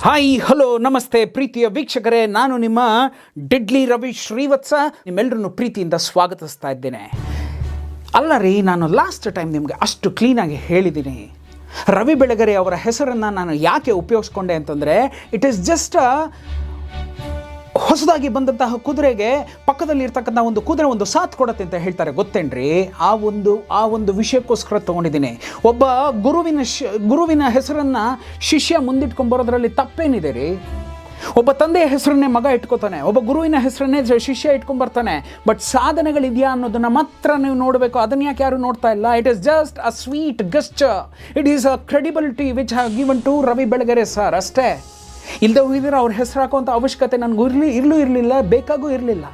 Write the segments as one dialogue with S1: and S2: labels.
S1: Hi hello ನಮಸ್ತೆ ಪ್ರೀತಿಯ ವೀಕ್ಷಕರೇ, ನಾನು ನಿಮ್ಮ ಡೆಡ್ಲಿ ರವಿ ಶ್ರೀವತ್ಸ ನಿಮ್ಮೆಲ್ಲರನ್ನು ಪ್ರೀತಿಯಿಂದ ಸ್ವಾಗತಿಸ್ತಾ ಇದ್ದೇನೆ. ಅಲ್ಲ ರೀ, ನಾನು ಲಾಸ್ಟ್ ಟೈಮ್ ನಿಮಗೆ ಅಷ್ಟು ಕ್ಲೀನಾಗಿ ಹೇಳಿದ್ದೀನಿ. ರವಿ ಬೆಳಗೆರೆ ಅವರ ಹೆಸರನ್ನು ನಾನು ಯಾಕೆ ಉಪಯೋಗಿಸ್ಕೊಂಡೆ ಅಂತಂದರೆ, ಇಟ್ ಈಸ್ ಜಸ್ಟ್ ಹೊಸದಾಗಿ ಬಂದಂತಹ ಕುದುರೆಗೆ ಪಕ್ಕದಲ್ಲಿ ಇರ್ತಕ್ಕಂಥ ಒಂದು ಕುದುರೆ ಒಂದು ಸಾಥ್ ಕೊಡುತ್ತೆ ಅಂತ ಹೇಳ್ತಾರೆ, ಗೊತ್ತೇನ್ರಿ? ಆ ಒಂದು ವಿಷಯಕ್ಕೋಸ್ಕರ ತೊಗೊಂಡಿದ್ದೀನಿ. ಒಬ್ಬ ಗುರುವಿನ ಹೆಸರನ್ನು ಶಿಷ್ಯ ಮುಂದಿಟ್ಕೊಂಡು ಬರೋದ್ರಲ್ಲಿ ತಪ್ಪೇನಿದೆ ರೀ? ಒಬ್ಬ ತಂದೆಯ ಹೆಸರನ್ನೇ ಮಗ ಇಟ್ಕೋತಾನೆ, ಒಬ್ಬ ಗುರುವಿನ ಹೆಸರನ್ನೇ ಶಿಷ್ಯ ಇಟ್ಕೊಂಡ್ಬರ್ತಾನೆ. ಬಟ್ ಸಾಧನೆಗಳಿದೆಯಾ ಅನ್ನೋದನ್ನು ಮಾತ್ರ ನೀವು ನೋಡಬೇಕು. ಅದನ್ನು ಯಾಕೆ ಯಾರು ನೋಡ್ತಾ ಇಲ್ಲ? It is just a sweet gesture. It is a credibility which have given to Ravi Belagere sir, ಅಷ್ಟೇ. ಇಲ್ಲದೆ ಹೋಗಿದ್ರೆ ಅವ್ರ ಹೆಸರು ಹಾಕುವಂಥ ಅವಶ್ಯಕತೆ ನನಗೂ ಇರಲಿಲ್ಲ, ಬೇಕಾಗೂ ಇರಲಿಲ್ಲ.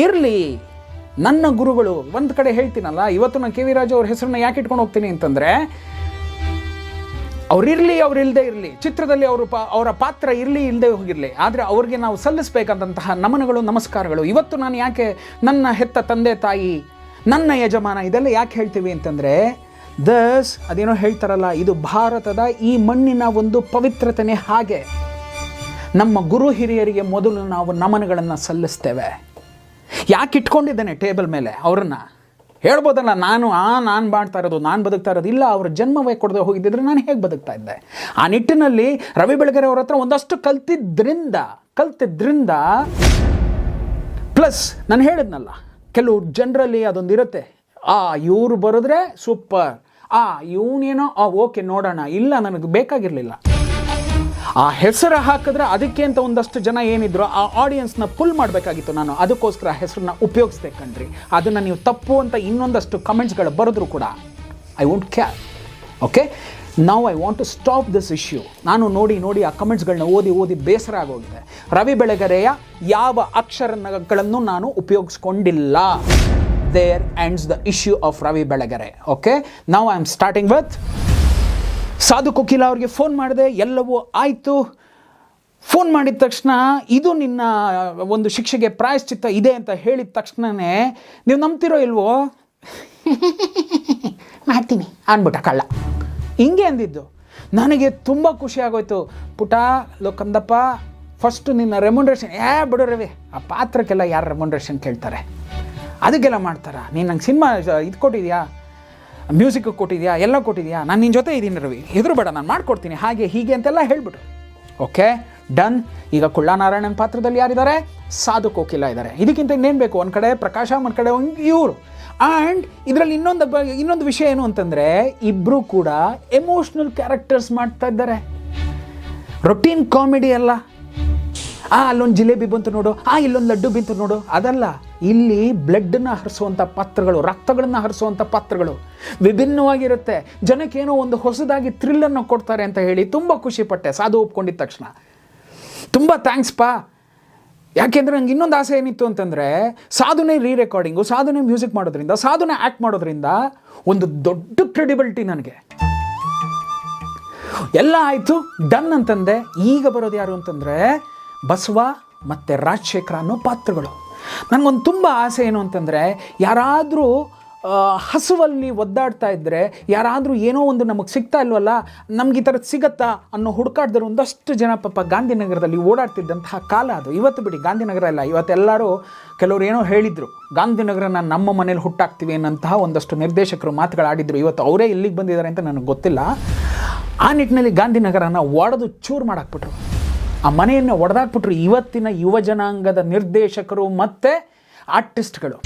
S1: ಇರಲಿ, ನನ್ನ ಗುರುಗಳು ಒಂದು ಕಡೆ ಹೇಳ್ತೀನಲ್ಲ, ಇವತ್ತು ನಾನು ಕೆ ವಿ ರಾಜು ಅವ್ರ ಹೆಸರನ್ನ ಯಾಕೆ ಇಟ್ಕೊಂಡು ಹೋಗ್ತೀನಿ ಅಂತಂದರೆ, ಅವರಿರಲಿ ಅವರಿಲ್ಲದೆ ಇರಲಿ, ಚಿತ್ರದಲ್ಲಿ ಅವರ ಪಾತ್ರ ಇರಲಿ ಇಲ್ಲದೆ ಹೋಗಿರಲಿ, ಆದರೆ ಅವ್ರಿಗೆ ನಾವು ಸಲ್ಲಿಸಬೇಕಂತಹ ನಮನಗಳು ನಮಸ್ಕಾರಗಳು. ಇವತ್ತು ನಾನು ಯಾಕೆ ನನ್ನ ಹೆತ್ತ ತಂದೆ ತಾಯಿ, ನನ್ನ ಯಜಮಾನ ಇದೆಲ್ಲ ಯಾಕೆ ಹೇಳ್ತೀವಿ ಅಂತಂದರೆ, ಅದೇನೋ ಹೇಳ್ತಾರಲ್ಲ, ಇದು ಭಾರತದ ಈ ಮಣ್ಣಿನ ಒಂದು ಪವಿತ್ರತೆನೇ ಹಾಗೆ. ನಮ್ಮ ಗುರು ಹಿರಿಯರಿಗೆ ಮೊದಲು ನಾವು ನಮನಗಳನ್ನು ಸಲ್ಲಿಸ್ತೇವೆ. ಯಾಕೆ ಇಟ್ಕೊಂಡಿದ್ದೇನೆ ಟೇಬಲ್ ಮೇಲೆ ಅವರನ್ನು? ಹೇಳ್ಬೋದಲ್ಲ, ನಾನು ಮಾಡ್ತಾ ಇರೋದು, ನಾನು ಬದುಕ್ತಾ ಇರೋದು. ಇಲ್ಲ, ಅವ್ರ ಜನ್ಮವೇ ಕೊಡದೆ ಹೋಗಿದ್ದಿದ್ರೆ ನಾನು ಹೇಗೆ ಬದುಕ್ತಾ ಇದ್ದೆ? ಆ ನಿಟ್ಟಿನಲ್ಲಿ ರವಿ ಬೆಳಗೆರೆ ಅವ್ರ ಹತ್ರ ಒಂದಷ್ಟು ಕಲ್ತಿದ್ರಿಂದ ಪ್ಲಸ್ ನಾನು ಹೇಳಿದ್ನಲ್ಲ, ಕೆಲವು ಜನರಲ್ಲಿ ಅದೊಂದಿರುತ್ತೆ, ಇವರು ಬರೆದ್ರೆ ಸೂಪರ್, ಇವನೇನೋ ಓಕೆ ನೋಡೋಣ, ಇಲ್ಲ ನನಗೆ ಬೇಕಾಗಿರಲಿಲ್ಲ. ಆ ಹೆಸರು ಹಾಕಿದ್ರೆ ಅದಕ್ಕೆ ಅಂತ ಒಂದಷ್ಟು ಜನ ಏನಿದ್ರು ಆ ಆಡಿಯನ್ಸ್ನ ಪುಲ್ ಮಾಡಬೇಕಾಗಿತ್ತು. ನಾನು ಅದಕ್ಕೋಸ್ಕರ ಹೆಸರನ್ನ ಉಪಯೋಗಿಸ್ದೆ ಕಣ್ರಿ. ಅದನ್ನು ನೀವು ತಪ್ಪು ಅಂತ ಇನ್ನೊಂದಷ್ಟು ಕಮೆಂಟ್ಸ್ಗಳು ಬರೆದ್ರು ಕೂಡ I won't care. Okay, now I want to stop this issue. ನಾನು ನೋಡಿ ಆ ಕಮೆಂಟ್ಸ್ಗಳನ್ನ ಓದಿ ಬೇಸರ ಆಗೋಗಿದೆ. ರವಿ ಬೆಳಗೆರೆಯ ಯಾವ ಅಕ್ಷರಗಳನ್ನು ನಾನು ಉಪಯೋಗಿಸ್ಕೊಂಡಿಲ್ಲ. There ends the issue of Ravi Belagere. Okay, now I am starting with Sadhu Kokila ಅವ್ರಿಗೆ ಫೋನ್ ಮಾಡಿದೆ, ಎಲ್ಲವೂ ಆಯಿತು. ಫೋನ್ ಮಾಡಿದ ತಕ್ಷಣ ಇದು ನಿನ್ನ ಒಂದು ಶಿಕ್ಷೆಗೆ ಪ್ರಾಯಶ್ಚಿತ್ತ ಇದೆ ಅಂತ ಹೇಳಿದ ತಕ್ಷಣವೇ ನೀವು ನಂಬ್ತಿರೋ ಇಲ್ವೋ, ಮಾಡ್ತೀನಿ ಅಂದ್ಬಿಟ್ಟ ಕಳ್ಳ. ಹಿಂಗೆ ಅಂದಿದ್ದು ನನಗೆ ತುಂಬ ಖುಷಿ ಆಗೋಯ್ತು. ಪುಟ ಕಂದಪ್ಪ, ಫಸ್ಟು ನಿನ್ನ ರೆಮ್ಯುನರೇಷನ್ ಬಿಡು ರವಿ, ಆ ಪಾತ್ರಕ್ಕೆಲ್ಲ ಯಾರು ರೆಮ್ಯುನರೇಷನ್ ಕೇಳ್ತಾರೆ? ಅದಕ್ಕೆಲ್ಲ ಮಾಡ್ತಾರ? ನೀನು ನಂಗೆ ಸಿನಿಮಾ ಇದು ಕೊಟ್ಟಿದ್ಯಾ, ಮ್ಯೂಸಿಕ್ ಕೊಟ್ಟಿದ್ಯಾ, ಎಲ್ಲ ಕೊಟ್ಟಿದ್ಯಾ, ನಾನು ನಿನ್ನ ಜೊತೆ ಇದ್ದೀನಿ ರವಿ, ಹೆದರು ಬೇಡ, ನಾನು ಮಾಡಿಕೊಡ್ತೀನಿ, ಹಾಗೆ ಹೀಗೆ ಅಂತೆಲ್ಲ ಹೇಳ್ಬಿಟ್ಟು. Okay, done. ಈಗ ಕುಳ್ಳನಾರಾಯಣನ್ ಪಾತ್ರದಲ್ಲಿ ಯಾರಿದ್ದಾರೆ? ಸಾಧು ಕೋಕಿಲ ಇದ್ದಾರೆ. ಇದಕ್ಕಿಂತ ಇನ್ನೇನು ಬೇಕು? ಒಂದು ಕಡೆ ಪ್ರಕಾಶ, ಒಂದು ಕಡೆ ಇವರು. ಆ್ಯಂಡ್ ಇದರಲ್ಲಿ ಇನ್ನೊಂದು ವಿಷಯ ಏನು ಅಂತಂದರೆ, ಇಬ್ಬರು ಕೂಡ ಎಮೋಷ್ನಲ್ ಕ್ಯಾರೆಕ್ಟರ್ಸ್ ಮಾಡ್ತಾ ಇದ್ದಾರೆ. ರೊಟೀನ್ ಕಾಮಿಡಿ ಅಲ್ಲ, ಅಲ್ಲೊಂದು ಜಿಲೇಬಿ ಬಂತು ನೋಡು, ಇಲ್ಲೊಂದು ಲಡ್ಡು ಬಿಂತು ನೋಡು, ಅದಲ್ಲ. ಇಲ್ಲಿ ಬ್ಲಡ್ಡನ್ನು ಹರಿಸುವಂಥ ಪಾತ್ರಗಳು, ರಕ್ತಗಳನ್ನು ಹರಿಸುವಂಥ ಪಾತ್ರಗಳು ವಿಭಿನ್ನವಾಗಿರುತ್ತೆ. ಜನಕ್ಕೇನೋ ಒಂದು ಹೊಸದಾಗಿ ಥ್ರಿಲ್ಲನ್ನು ಕೊಡ್ತಾರೆ ಅಂತ ಹೇಳಿ ತುಂಬ ಖುಷಿಪಟ್ಟೆ ಸಾಧು ಒಪ್ಕೊಂಡಿದ್ದ ತಕ್ಷಣ. ತುಂಬ ಥ್ಯಾಂಕ್ಸ್ ಪಾ. ಯಾಕೆಂದರೆ ನಂಗೆ ಇನ್ನೊಂದು ಆಸೆ ಏನಿತ್ತು ಅಂತಂದರೆ, ಸಾಧುನೇ ರೆಕಾರ್ಡಿಂಗು, ಸಾಧುನೇ ಮ್ಯೂಸಿಕ್ ಮಾಡೋದ್ರಿಂದ, ಸಾಧುನೇ ಆ್ಯಕ್ಟ್ ಮಾಡೋದ್ರಿಂದ ಒಂದು ದೊಡ್ಡ ಕ್ರೆಡಿಬಿಲಿಟಿ ನನಗೆ. ಎಲ್ಲ ಆಯಿತು, ಡನ್ ಅಂತಂದೆ. ಈಗ ಬರೋದು ಯಾರು ಅಂತಂದರೆ, ಬಸವ ಮತ್ತು ರಾಜಶೇಖರ ಅನ್ನೋ ಪಾತ್ರಗಳು. ನನಗೊಂದು ತುಂಬ ಆಸೆ ಏನು ಅಂತಂದರೆ, ಯಾರಾದರೂ ಹಸುವಲ್ಲಿ ಒದ್ದಾಡ್ತಾ ಇದ್ದರೆ, ಯಾರಾದರೂ ಏನೋ ಒಂದು ನಮಗೆ ಸಿಗ್ತಾ ಇಲ್ವಲ್ಲ, ನಮ್ಗೆ ಈ ಥರದ್ದು ಸಿಗತ್ತಾ ಅನ್ನೋ ಹುಡುಕಾಡಿದ್ರು ಒಂದಷ್ಟು ಜನ ಪಾಪ ಗಾಂಧಿನಗರದಲ್ಲಿ ಓಡಾಡ್ತಿದ್ದಂತಹ ಕಾಲ ಅದು. ಇವತ್ತು ಬಿಡಿ, ಗಾಂಧಿನಗರ ಇಲ್ಲ, ಇವತ್ತೆಲ್ಲರೂ ಕೆಲವರು ಏನೋ ಹೇಳಿದರು, ಗಾಂಧಿನಗರನ ನಮ್ಮ ಮನೇಲಿ ಹುಟ್ಟಾಕ್ತೀವಿ ಅನ್ನೋಂತಹ ಒಂದಷ್ಟು ನಿರ್ದೇಶಕರು ಮಾತುಗಳಾಡಿದ್ರು. ಇವತ್ತು ಅವರೇ ಇಲ್ಲಿಗೆ ಬಂದಿದ್ದಾರೆ ಅಂತ ನನಗೆ ಗೊತ್ತಿಲ್ಲ. ಆ ನಿಟ್ಟಿನಲ್ಲಿ ಗಾಂಧಿನಗರನ ಒಡೆದು ಚೂರು ಮಾಡಾಕ್ಬಿಟ್ರು, ಆ ಮನೆಯನ್ನು ಒಡೆದಾಕ್ಬಿಟ್ರು. ಇವತ್ತಿನ ಯುವ ಜನಾಂಗದ ನಿರ್ದೇಶಕರು ಮತ್ತು ಆರ್ಟಿಸ್ಟ್ಗಳು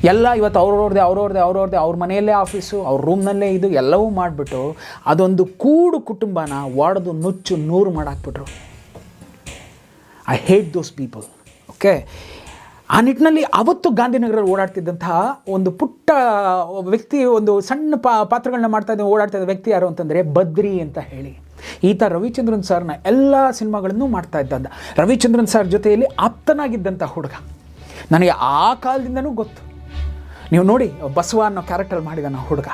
S1: ಎಲ್ಲ ಇವತ್ತು ಅವ್ರವ್ರದ್ದೇ ಅವ್ರ ಮನೆಯಲ್ಲೇ ಆಫೀಸು, ಅವ್ರ ರೂಮ್ನಲ್ಲೇ ಇದು ಎಲ್ಲವೂ ಮಾಡಿಬಿಟ್ಟು ಅದೊಂದು ಕೂಡು ಕುಟುಂಬನ ಒಡೆದು ನುಚ್ಚು ನೂರು ಮಾಡಾಕ್ಬಿಟ್ರು. I hate those people. Okay, ಆ ನಿಟ್ಟಿನಲ್ಲಿ ಅವತ್ತು ಗಾಂಧಿನಗರಲ್ಲಿ ಓಡಾಡ್ತಿದ್ದಂತಹ ಒಂದು ಪುಟ್ಟ ವ್ಯಕ್ತಿ, ಒಂದು ಸಣ್ಣ ಪಾತ್ರಗಳನ್ನ ಓಡಾಡ್ತಾ ಇದ್ದ ವ್ಯಕ್ತಿ ಯಾರು ಅಂತಂದರೆ ಬದ್ರಿ ಅಂತ ಹೇಳಿ. ಈತ ರವಿಚಂದ್ರನ್ ಸರ್ನ ಎಲ್ಲ ಸಿನಿಮಾಗಳನ್ನು ಮಾಡ್ತಾ ಇದ್ದ. ರವಿಚಂದ್ರನ್ ಸರ್ ಜೊತೆಯಲ್ಲಿ ಆಪ್ತನಾಗಿದ್ದಂಥ ಹುಡುಗ. ನನಗೆ ಆ ಕಾಲದಿಂದನೂ ಗೊತ್ತು. ನೀವು ನೋಡಿ, ಬಸವ ಅನ್ನೋ ಕ್ಯಾರೆಕ್ಟರ್ ಮಾಡಿದ ಹುಡುಗ.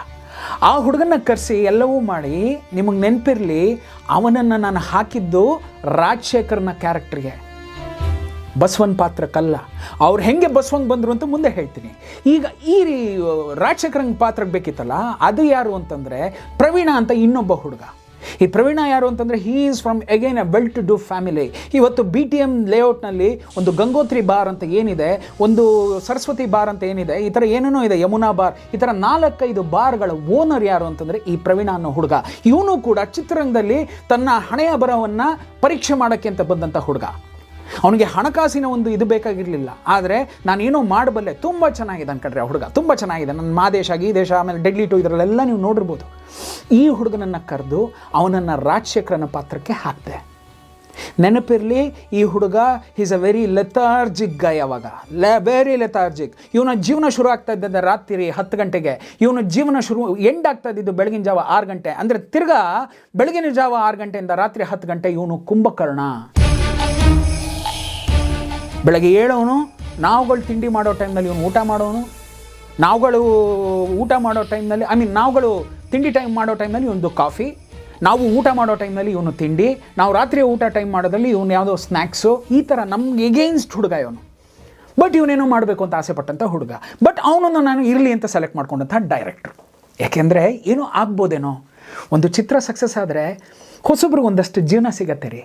S1: ಆ ಹುಡುಗನ ಕರೆಸಿ ಎಲ್ಲವೂ ಮಾಡಿ, ನಿಮಗೆ ನೆನಪಿರಲಿ, ಅವನನ್ನು ನಾನು ಹಾಕಿದ್ದು ರಾಜಶೇಖರ್ನ ಕ್ಯಾರೆಕ್ಟ್ರಿಗೆ, ಬಸವನ್ ಪಾತ್ರಕ್ಕಲ್ಲ. ಅವ್ರು ಹೆಂಗೆ ಬಸವಂಗೆ ಬಂದರು ಅಂತ ಮುಂದೆ ಹೇಳ್ತೀನಿ. ಈಗ ಈ ರಾಜಶೇಖರಂಗೆ ಪಾತ್ರಕ್ಕೆ ಬೇಕಿತ್ತಲ್ಲ, ಅದು ಯಾರು ಅಂತಂದರೆ ಪ್ರವೀಣ ಅಂತ ಇನ್ನೊಬ್ಬ ಹುಡುಗ. ಈ ಪ್ರವೀಣ ಯಾರು ಅಂತಂದರೆ he is from again a well to do family. ಇವತ್ತು BTM ಲೇಔಟ್ನಲ್ಲಿ ಒಂದು ಗಂಗೋತ್ರಿ ಬಾರ್ ಅಂತ ಏನಿದೆ, ಒಂದು ಸರಸ್ವತಿ ಬಾರ್ ಅಂತ ಏನಿದೆ, ಈ ಥರ ಏನೇನೋ ಇದೆ, ಯಮುನಾ ಬಾರ್, ಈ ಥರ 4-5 ಬಾರ್ಗಳ ಓನರ್ ಯಾರು ಅಂತಂದರೆ ಈ ಪ್ರವೀಣ ಅನ್ನೋ ಹುಡುಗ. ಇವನು ಕೂಡ ಚಿತ್ರರಂಗದಲ್ಲಿ ತನ್ನ ಹಣೆಯ ಬರಹವನ್ನು ಪರೀಕ್ಷೆ ಮಾಡೋಕ್ಕೆ ಅಂತ ಬಂದಂಥ ಹುಡುಗ. ಅವನಿಗೆ ಹಣಕಾಸಿನ ಒಂದು ಇದು ಬೇಕಾಗಿರಲಿಲ್ಲ, ಆದರೆ ನಾನೇನೋ ಮಾಡಬಲ್ಲೆ. ತುಂಬ ಚೆನ್ನಾಗಿದೆ ಅನ್ಕೊಂಡ್ರೆ ಆ ಹುಡುಗ, ತುಂಬ ಚೆನ್ನಾಗಿದೆ. ನನ್ನ ಮಾದೇಶ, ಗೀದೇಶ, ಆಮೇಲೆ ಡೆಡ್ಲಿ 2 ಇದರಲ್ಲೆಲ್ಲ ನೀವು ನೋಡಿರ್ಬೋದು. ಈ ಹುಡುಗನನ್ನು ಕರೆದು ಅವನನ್ನು ರಾಜಶೇಖರನ ಪಾತ್ರಕ್ಕೆ ಹಾಕಿದೆ. ನೆನಪಿರಲಿ, ಈ ಹುಡುಗ ಈಸ್ ಅ ವೆರಿ ಲೆಥಾರ್ಜಿಕ್ ಗೈ. ಅವಾಗ ವೆರಿ ಲೆಥಾರ್ಜಿಕ್. ಇವನ ಜೀವನ ಶುರು ಆಗ್ತಾ ಇದ್ದದ್ದು ರಾತ್ರಿ 10 ಗಂಟೆಗೆ. ಇವನ ಜೀವನ ಎಂಡ್ ಆಗ್ತಾ ಇದ್ದಿದ್ದು ಬೆಳಗಿನ ಜಾವ 6 ಗಂಟೆ. ಅಂದರೆ ತಿರ್ಗಾ ಬೆಳಗಿನ ಜಾವ 6 ಗಂಟೆಯಿಂದ ರಾತ್ರಿ 10 ಗಂಟೆ ಇವನು ಕುಂಭಕರ್ಣ. ಬೆಳಗ್ಗೆ ಏಳೋನು, ನಾವುಗಳು ತಿಂಡಿ ಮಾಡೋ ಟೈಮ್ನಲ್ಲಿ ಇವನು ಊಟ ಮಾಡೋನು, ನಾವುಗಳು ಊಟ ಮಾಡೋ ಟೈಮ್ನಲ್ಲಿ ನಾವುಗಳು ತಿಂಡಿ ಟೈಮ್ ಮಾಡೋ ಟೈಮ್ನಲ್ಲಿ ಇವನು ಕಾಫಿ, ನಾವು ಊಟ ಮಾಡೋ ಟೈಮ್ನಲ್ಲಿ ಇವನು ತಿಂಡಿ, ನಾವು ರಾತ್ರಿ ಊಟ ಟೈಮ್ ಮಾಡೋದ್ರಲ್ಲಿ ಇವನು ಯಾವುದೋ ಸ್ನ್ಯಾಕ್ಸು, ಈ ಥರ ನಮ್ಗೆ ಎಗೇನ್ಸ್ಟ್ ಹುಡುಗ ಇವನು. ಬಟ್ ಇವನೇನೋ ಮಾಡಬೇಕು ಅಂತ ಆಸೆ ಪಟ್ಟಂಥ ಹುಡುಗ. ಬಟ್ ಅವನನ್ನು ನಾನು ಇರಲಿ ಅಂತ ಸೆಲೆಕ್ಟ್ ಮಾಡ್ಕೊಂಡಂಥ ಡೈರೆಕ್ಟ್ರು. ಯಾಕೆಂದರೆ ಏನೋ ಆಗ್ಬೋದೇನೋ, ಒಂದು ಚಿತ್ರ ಸಕ್ಸಸ್ ಆದರೆ ಹೊಸಬ್ರಿಗೆ ಒಂದಷ್ಟು ಜೀವನ ಸಿಗತ್ತೆ ರೀ.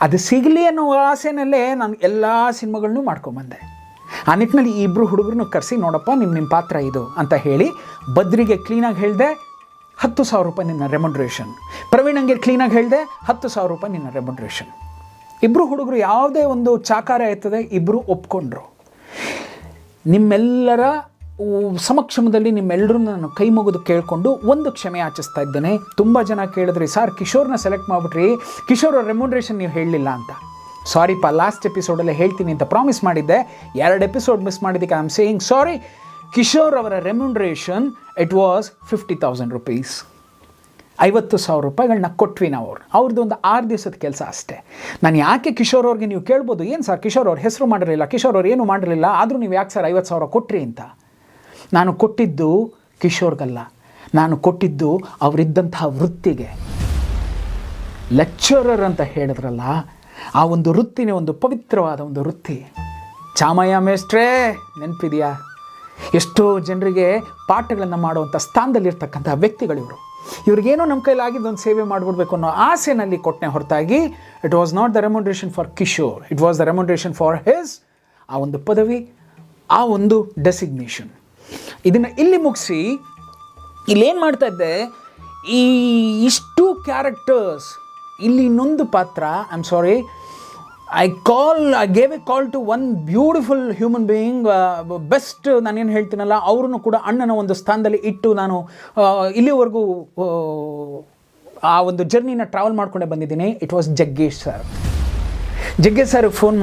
S1: ಅದು ಸಿಗಲಿ ಅನ್ನೋ ಆಸೆನಲ್ಲೇ ನಾನು ಎಲ್ಲ ಸಿನಿಮಾಗಳನ್ನೂ ಮಾಡ್ಕೊಂಬಂದೆ. ಆ ನಿಟ್ಟಿನಲ್ಲಿ ಈ ಇಬ್ಬರು ಹುಡುಗರನ್ನು ಕರೆಸಿ, ನೋಡಪ್ಪ ನಿಮ್ಮ ಪಾತ್ರ ಇದು ಅಂತ ಹೇಳಿ ಬದ್ರಿಗೆ ಕ್ಲೀನಾಗಿ ಹೇಳಿದೆ, 10,000 ರೂಪಾಯಿ ನಿನ್ನ ರೆಮ್ಯುನರೇಷನ್. ಪ್ರವೀಣಂಗೆ ಕ್ಲೀನಾಗಿ ಹೇಳಿದೆ, 10,000 ರೂಪಾಯಿ ನಿನ್ನ ರೆಮ್ಯುನರೇಷನ್. ಇಬ್ಬರು ಹುಡುಗರು ಯಾವುದೇ ಒಂದು ಚಾಕಾರ ಆಯ್ತದೆ, ಇಬ್ಬರು ಒಪ್ಕೊಂಡ್ರು. ನಿಮ್ಮೆಲ್ಲರ ಸಮಕ್ಷಮದಲ್ಲಿ ನಿಮ್ಮೆಲ್ಲರನ್ನ ನಾನು ಕೈ ಮುಗಿದು ಕೇಳಿಕೊಂಡು ಒಂದು ಕ್ಷಮೆ ಯಾಚಿಸ್ತಾ ಇದ್ದೇನೆ. ತುಂಬ ಜನ ಕೇಳಿದ್ರಿ, ಸರ್ ಕಿಶೋರ್ನ ಸೆಲೆಕ್ಟ್ ಮಾಡಿಬಿಟ್ರಿ, ಕಿಶೋರ್ ರೆಮ್ಯುನರೇಷನ್ ನೀವು ಹೇಳಲಿಲ್ಲ ಅಂತ. ಸಾರಿಪ್ಪ, ಲಾಸ್ಟ್ ಎಪಿಸೋಡಲ್ಲೇ ಹೇಳ್ತೀನಿ ಅಂತ ಪ್ರಾಮಿಸ್ ಮಾಡಿದ್ದೆ. 2 ಎಪಿಸೋಡ್ ಮಿಸ್ ಮಾಡಿದ್ದಕ್ಕೆ ಐ ಆಮ್ ಸೇಯಿಂಗ್ ಸಾರಿ. ಕಿಶೋರ್ ಅವರ ರೆಮ್ಯುನರೇಷನ್ ಇಟ್ ವಾಸ್ 50,000 ರೂಪೀಸ್. 50,000 ರೂಪಾಯಿಗಳನ್ನ ಕೊಟ್ವಿ ನಾವು. ಅವ್ರದ್ದು ಒಂದು 6 ದಿವಸದ ಕೆಲಸ ಅಷ್ಟೇ. ನಾನು ಯಾಕೆ ಕಿಶೋರ್ ಅವ್ರಿಗೆ ನೀವು ಕೇಳ್ಬೋದು, ಏನು ಸರ್ ಕಿಶೋರ್ ಅವ್ರ ಹೆಸರು ಮಾಡಿರಲಿಲ್ಲ, ಕಿಶೋರ್ ಅವ್ರು ಏನು ಮಾಡಿರಲಿಲ್ಲ, ಆದರೂ ನೀವು ಯಾಕೆ ಸರ್ 50,000 ಕೊಟ್ರಿ ಅಂತ. ನಾನು ಕೊಟ್ಟಿದ್ದು ಕಿಶೋರ್ಗಲ್ಲ, ನಾನು ಕೊಟ್ಟಿದ್ದು ಅವರಿದ್ದಂತಹ ವೃತ್ತಿಗೆ. ಲೆಕ್ಚರರ್ ಅಂತ ಹೇಳಿದ್ರಲ್ಲ, ಆ ಒಂದು ವೃತ್ತಿನೇ ಒಂದು ಪವಿತ್ರವಾದ ಒಂದು ವೃತ್ತಿ. ಚಾಮಯ್ಯ ಮೇಸ್ಟ್ರೇ ನೆನಪಿದೆಯಾ? ಎಷ್ಟೋ ಜನರಿಗೆ ಪಾಠಗಳನ್ನು ಮಾಡುವಂಥ ಸ್ಥಾನದಲ್ಲಿರ್ತಕ್ಕಂಥ ವ್ಯಕ್ತಿಗಳಿವರು. ಇವ್ರಿಗೇನೋ ನಮ್ಮ ಕೈಲಾಗಿದ್ದು ಒಂದು ಸೇವೆ ಮಾಡಿಬಿಡ್ಬೇಕು ಅನ್ನೋ ಆಸೆನಲ್ಲಿ ಕೊಟ್ಟನೆ ಹೊರತಾಗಿ it was not the remuneration for Kishore, it was the remuneration for his, ಆ ಒಂದು ಪದವಿ, ಆ ಒಂದು ಡೆಸಿಗ್ನೇಷನ್. ಇದನ್ನು ಇಲ್ಲಿ ಮುಗಿಸಿ ಇಲ್ಲೇನು ಮಾಡ್ತಾ ಇದ್ದೆ, ಈ ಇಷ್ಟು ಕ್ಯಾರೆಕ್ಟರ್ಸ್, ಇಲ್ಲಿ ಇನ್ನೊಂದು ಪಾತ್ರ, I am sorry, I gave a call to one beautiful human being, best. ನಾನೇನು ಹೇಳ್ತೀನಲ್ಲ, ಅವ್ರನ್ನು ಕೂಡ ಅಣ್ಣನ ಒಂದು ಸ್ಥಾನದಲ್ಲಿ ಇಟ್ಟು ನಾನು ಇಲ್ಲಿವರೆಗೂ ಆ ಒಂದು ಜರ್ನಿನ ಟ್ರಾವೆಲ್ ಮಾಡ್ಕೊಂಡೇ ಬಂದಿದ್ದೀನಿ. It was Jaggesh sir. Jaggesh ಸರ್ಗೆ ಫೋನ್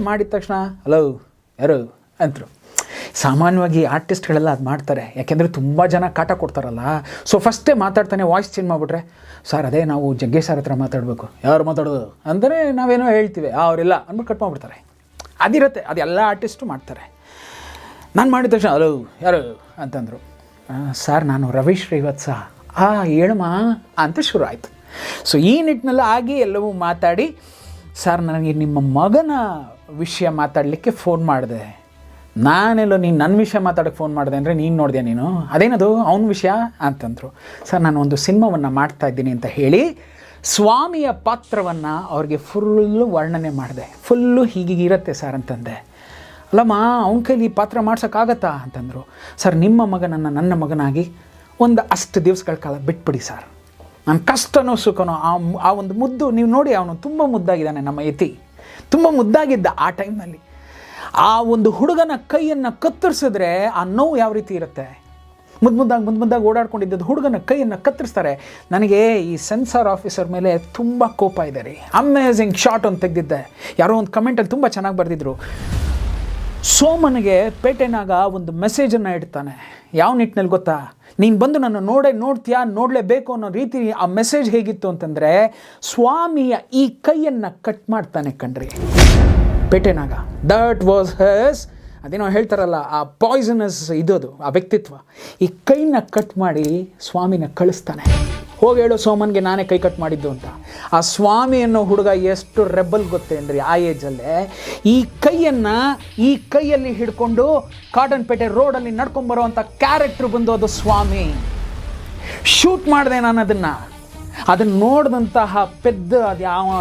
S1: ಮಾಡಿದ ತಕ್ಷಣ ಹಲೋ ಯಾರು ಅಂತರು. ಸಾಮಾನ್ಯವಾಗಿ ಆರ್ಟಿಸ್ಟ್ಗಳೆಲ್ಲ ಅದು ಮಾಡ್ತಾರೆ, ಯಾಕೆಂದರೆ ತುಂಬ ಜನ ಕಾಟ ಕೊಡ್ತಾರಲ್ಲ. ಸೊ ಫಸ್ಟೇ ಮಾತಾಡ್ತಾನೆ ವಾಯ್ಸ್ ಚೇಂಜ್ ಮಾಡಿಬಿಟ್ರೆ, ಸರ್ ಅದೇ ನಾವು ಜಗ್ಗೇಶ್ ಸರ್ ಹತ್ರ ಮಾತಾಡಬೇಕು. ಯಾರು ಮಾತಾಡೋದು ಅಂದರೆ ನಾವೇನೋ ಹೇಳ್ತೀವಿ, ಅವರೆಲ್ಲ ಅಂದ್ಬಿಟ್ಟು ಕಟ್ ಮಾಡಿಬಿಡ್ತಾರೆ. ಅದಿರುತ್ತೆ, ಅದು ಎಲ್ಲ ಆರ್ಟಿಸ್ಟು ಮಾಡ್ತಾರೆ. ನಾನು ಮಾಡಿದ ತಕ್ಷಣ ಹಲೋ ಯಾರು ಅಂತಂದರು. ಸರ್ ನಾನು ರವಿ ಶ್ರೀವತ್ಸ. ಹೇಳಮ್ಮ ಅಂತ ಶುರು ಆಯಿತು. ಸೊ ಈ ನಿಟ್ಟಿನಲ್ಲಿ ಆಗಿ ಎಲ್ಲವೂ ಮಾತಾಡಿ, ಸರ್ ನನಗೆ ನಿಮ್ಮ ಮಗನ ವಿಷಯ ಮಾತಾಡಲಿಕ್ಕೆ ಫೋನ್ ಮಾಡಿದೆ. ನಾನೆಲ್ಲೋ ನೀನು ನನ್ನ ವಿಷಯ ಮಾತಾಡೋಕ್ಕೆ ಫೋನ್ ಮಾಡಿದೆ ಅಂದರೆ ನೀನು ನೋಡಿದೆ ನೀನು, ಅದೇನದು ಅವನ ವಿಷಯ ಅಂತಂದರು. ಸರ್ ನಾನು ಒಂದು ಸಿನಿಮಾವನ್ನು ಮಾಡ್ತಾಯಿದ್ದೀನಿ ಅಂತ ಹೇಳಿ ಸ್ವಾಮಿಯ ಪಾತ್ರವನ್ನು ಅವ್ರಿಗೆ ಫುಲ್ಲು ವರ್ಣನೆ ಮಾಡಿದೆ. ಫುಲ್ಲು ಹೀಗಿರುತ್ತೆ ಸರ್ ಅಂತಂದೆ. ಅಲ್ಲಮ್ಮ ಅವನ ಕೈಲಿ ಈ ಪಾತ್ರ ಮಾಡ್ಸೋಕ್ಕಾಗತ್ತಾ ಅಂತಂದರು. ಸರ್ ನಿಮ್ಮ ಮಗನನ್ನು ನನ್ನ ಮಗನಾಗಿ ಒಂದು ಅಷ್ಟು ದಿವಸಗಳ ಕಾಲ ಬಿಟ್ಬಿಡಿ ಸರ್, ನನ್ನ ಕಷ್ಟನೋ ಸುಖನೋ ಆ ಒಂದು ಮುದ್ದು ನೀವು ನೋಡಿ, ಅವನು ತುಂಬ ಮುದ್ದಾಗಿದ್ದಾನೆ, ನಮ್ಮ ಯತಿ ತುಂಬ ಮುದ್ದಾಗಿದ್ದ ಆ ಟೈಮ್ನಲ್ಲಿ. ಆ ಒಂದು ಹುಡುಗನ ಕೈಯನ್ನು ಕತ್ತರಿಸಿದ್ರೆ ಆ ನೋವು ಯಾವ ರೀತಿ ಇರುತ್ತೆ. ಮುದ್ದಾಗಿ ಓಡಾಡ್ಕೊಂಡಿದ್ದದ್ದು ಹುಡುಗನ ಕೈಯನ್ನು ಕತ್ತರಿಸ್ತಾರೆ. ನನಗೆ ಈ ಸೆನ್ಸಾರ್ ಆಫೀಸರ್ ಮೇಲೆ ತುಂಬ ಕೋಪ ಇದೆ ರೀ. ಅಮೇಝಿಂಗ್ ಶಾಟ್ ಅಂತ ತೆಗೆದಿದ್ದೆ. ಯಾರೋ ಒಂದು ಕಮೆಂಟಲ್ಲಿ ತುಂಬ ಚೆನ್ನಾಗಿ ಬರೆದಿದ್ರು. ಸೋಮನಿಗೆ ಪೇಟೆನಾಗ ಒಂದು ಮೆಸೇಜನ್ನು ಇಡ್ತಾನೆ. ಯಾವ ನಿಟ್ಟಿನಲ್ಲಿ ಗೊತ್ತಾ, ನೀನು ಬಂದು ನನ್ನ ನೋಡ್ತೀಯಾ, ನೋಡಲೇಬೇಕು ಅನ್ನೋ ರೀತಿ. ಆ ಮೆಸೇಜ್ ಹೇಗಿತ್ತು ಅಂತಂದರೆ, ಸ್ವಾಮಿಯ ಈ ಕೈಯನ್ನು ಕಟ್ ಮಾಡ್ತಾನೆ ಕಣ್ರಿ ಪೇಟೆನಾಗ. ದಟ್ ವಾಸ್ ಹೆಸ್, ಅದೇನೋ ಹೇಳ್ತಾರಲ್ಲ, ಆ ಪಾಯ್ಸನಸ್ ಇದ್ದೋದು ಆ ವ್ಯಕ್ತಿತ್ವ. ಈ ಕೈನ ಕಟ್ ಮಾಡಿ ಸ್ವಾಮಿನ ಕಳಿಸ್ತಾನೆ. ಹೋಗಿ ಹೇಳು ಸೋಮನ್ಗೆ ನಾನೇ ಕೈ ಕಟ್ ಮಾಡಿದ್ದು ಅಂತ. ಆ ಸ್ವಾಮಿ ಅನ್ನೋ ಹುಡುಗ ಎಷ್ಟು ರೆಬಲ್ ಗೊತ್ತೇನ್ರಿ ಆ ಏಜಲ್ಲೇ. ಈ ಕೈಯಲ್ಲಿ ಹಿಡ್ಕೊಂಡು ಕಾಟನ್ ಪೇಟೆ ರೋಡಲ್ಲಿ ನಡ್ಕೊಂಬರೋ ಅಂಥ ಕ್ಯಾರೆಕ್ಟ್ರ್ ಬಂದು ಅದು ಸ್ವಾಮಿ. ಶೂಟ್ ಮಾಡಿದೆ ನಾನು ಅದನ್ನು. ಅದನ್ನು ನೋಡಿದಂತಹ ಅದು ಯಾವ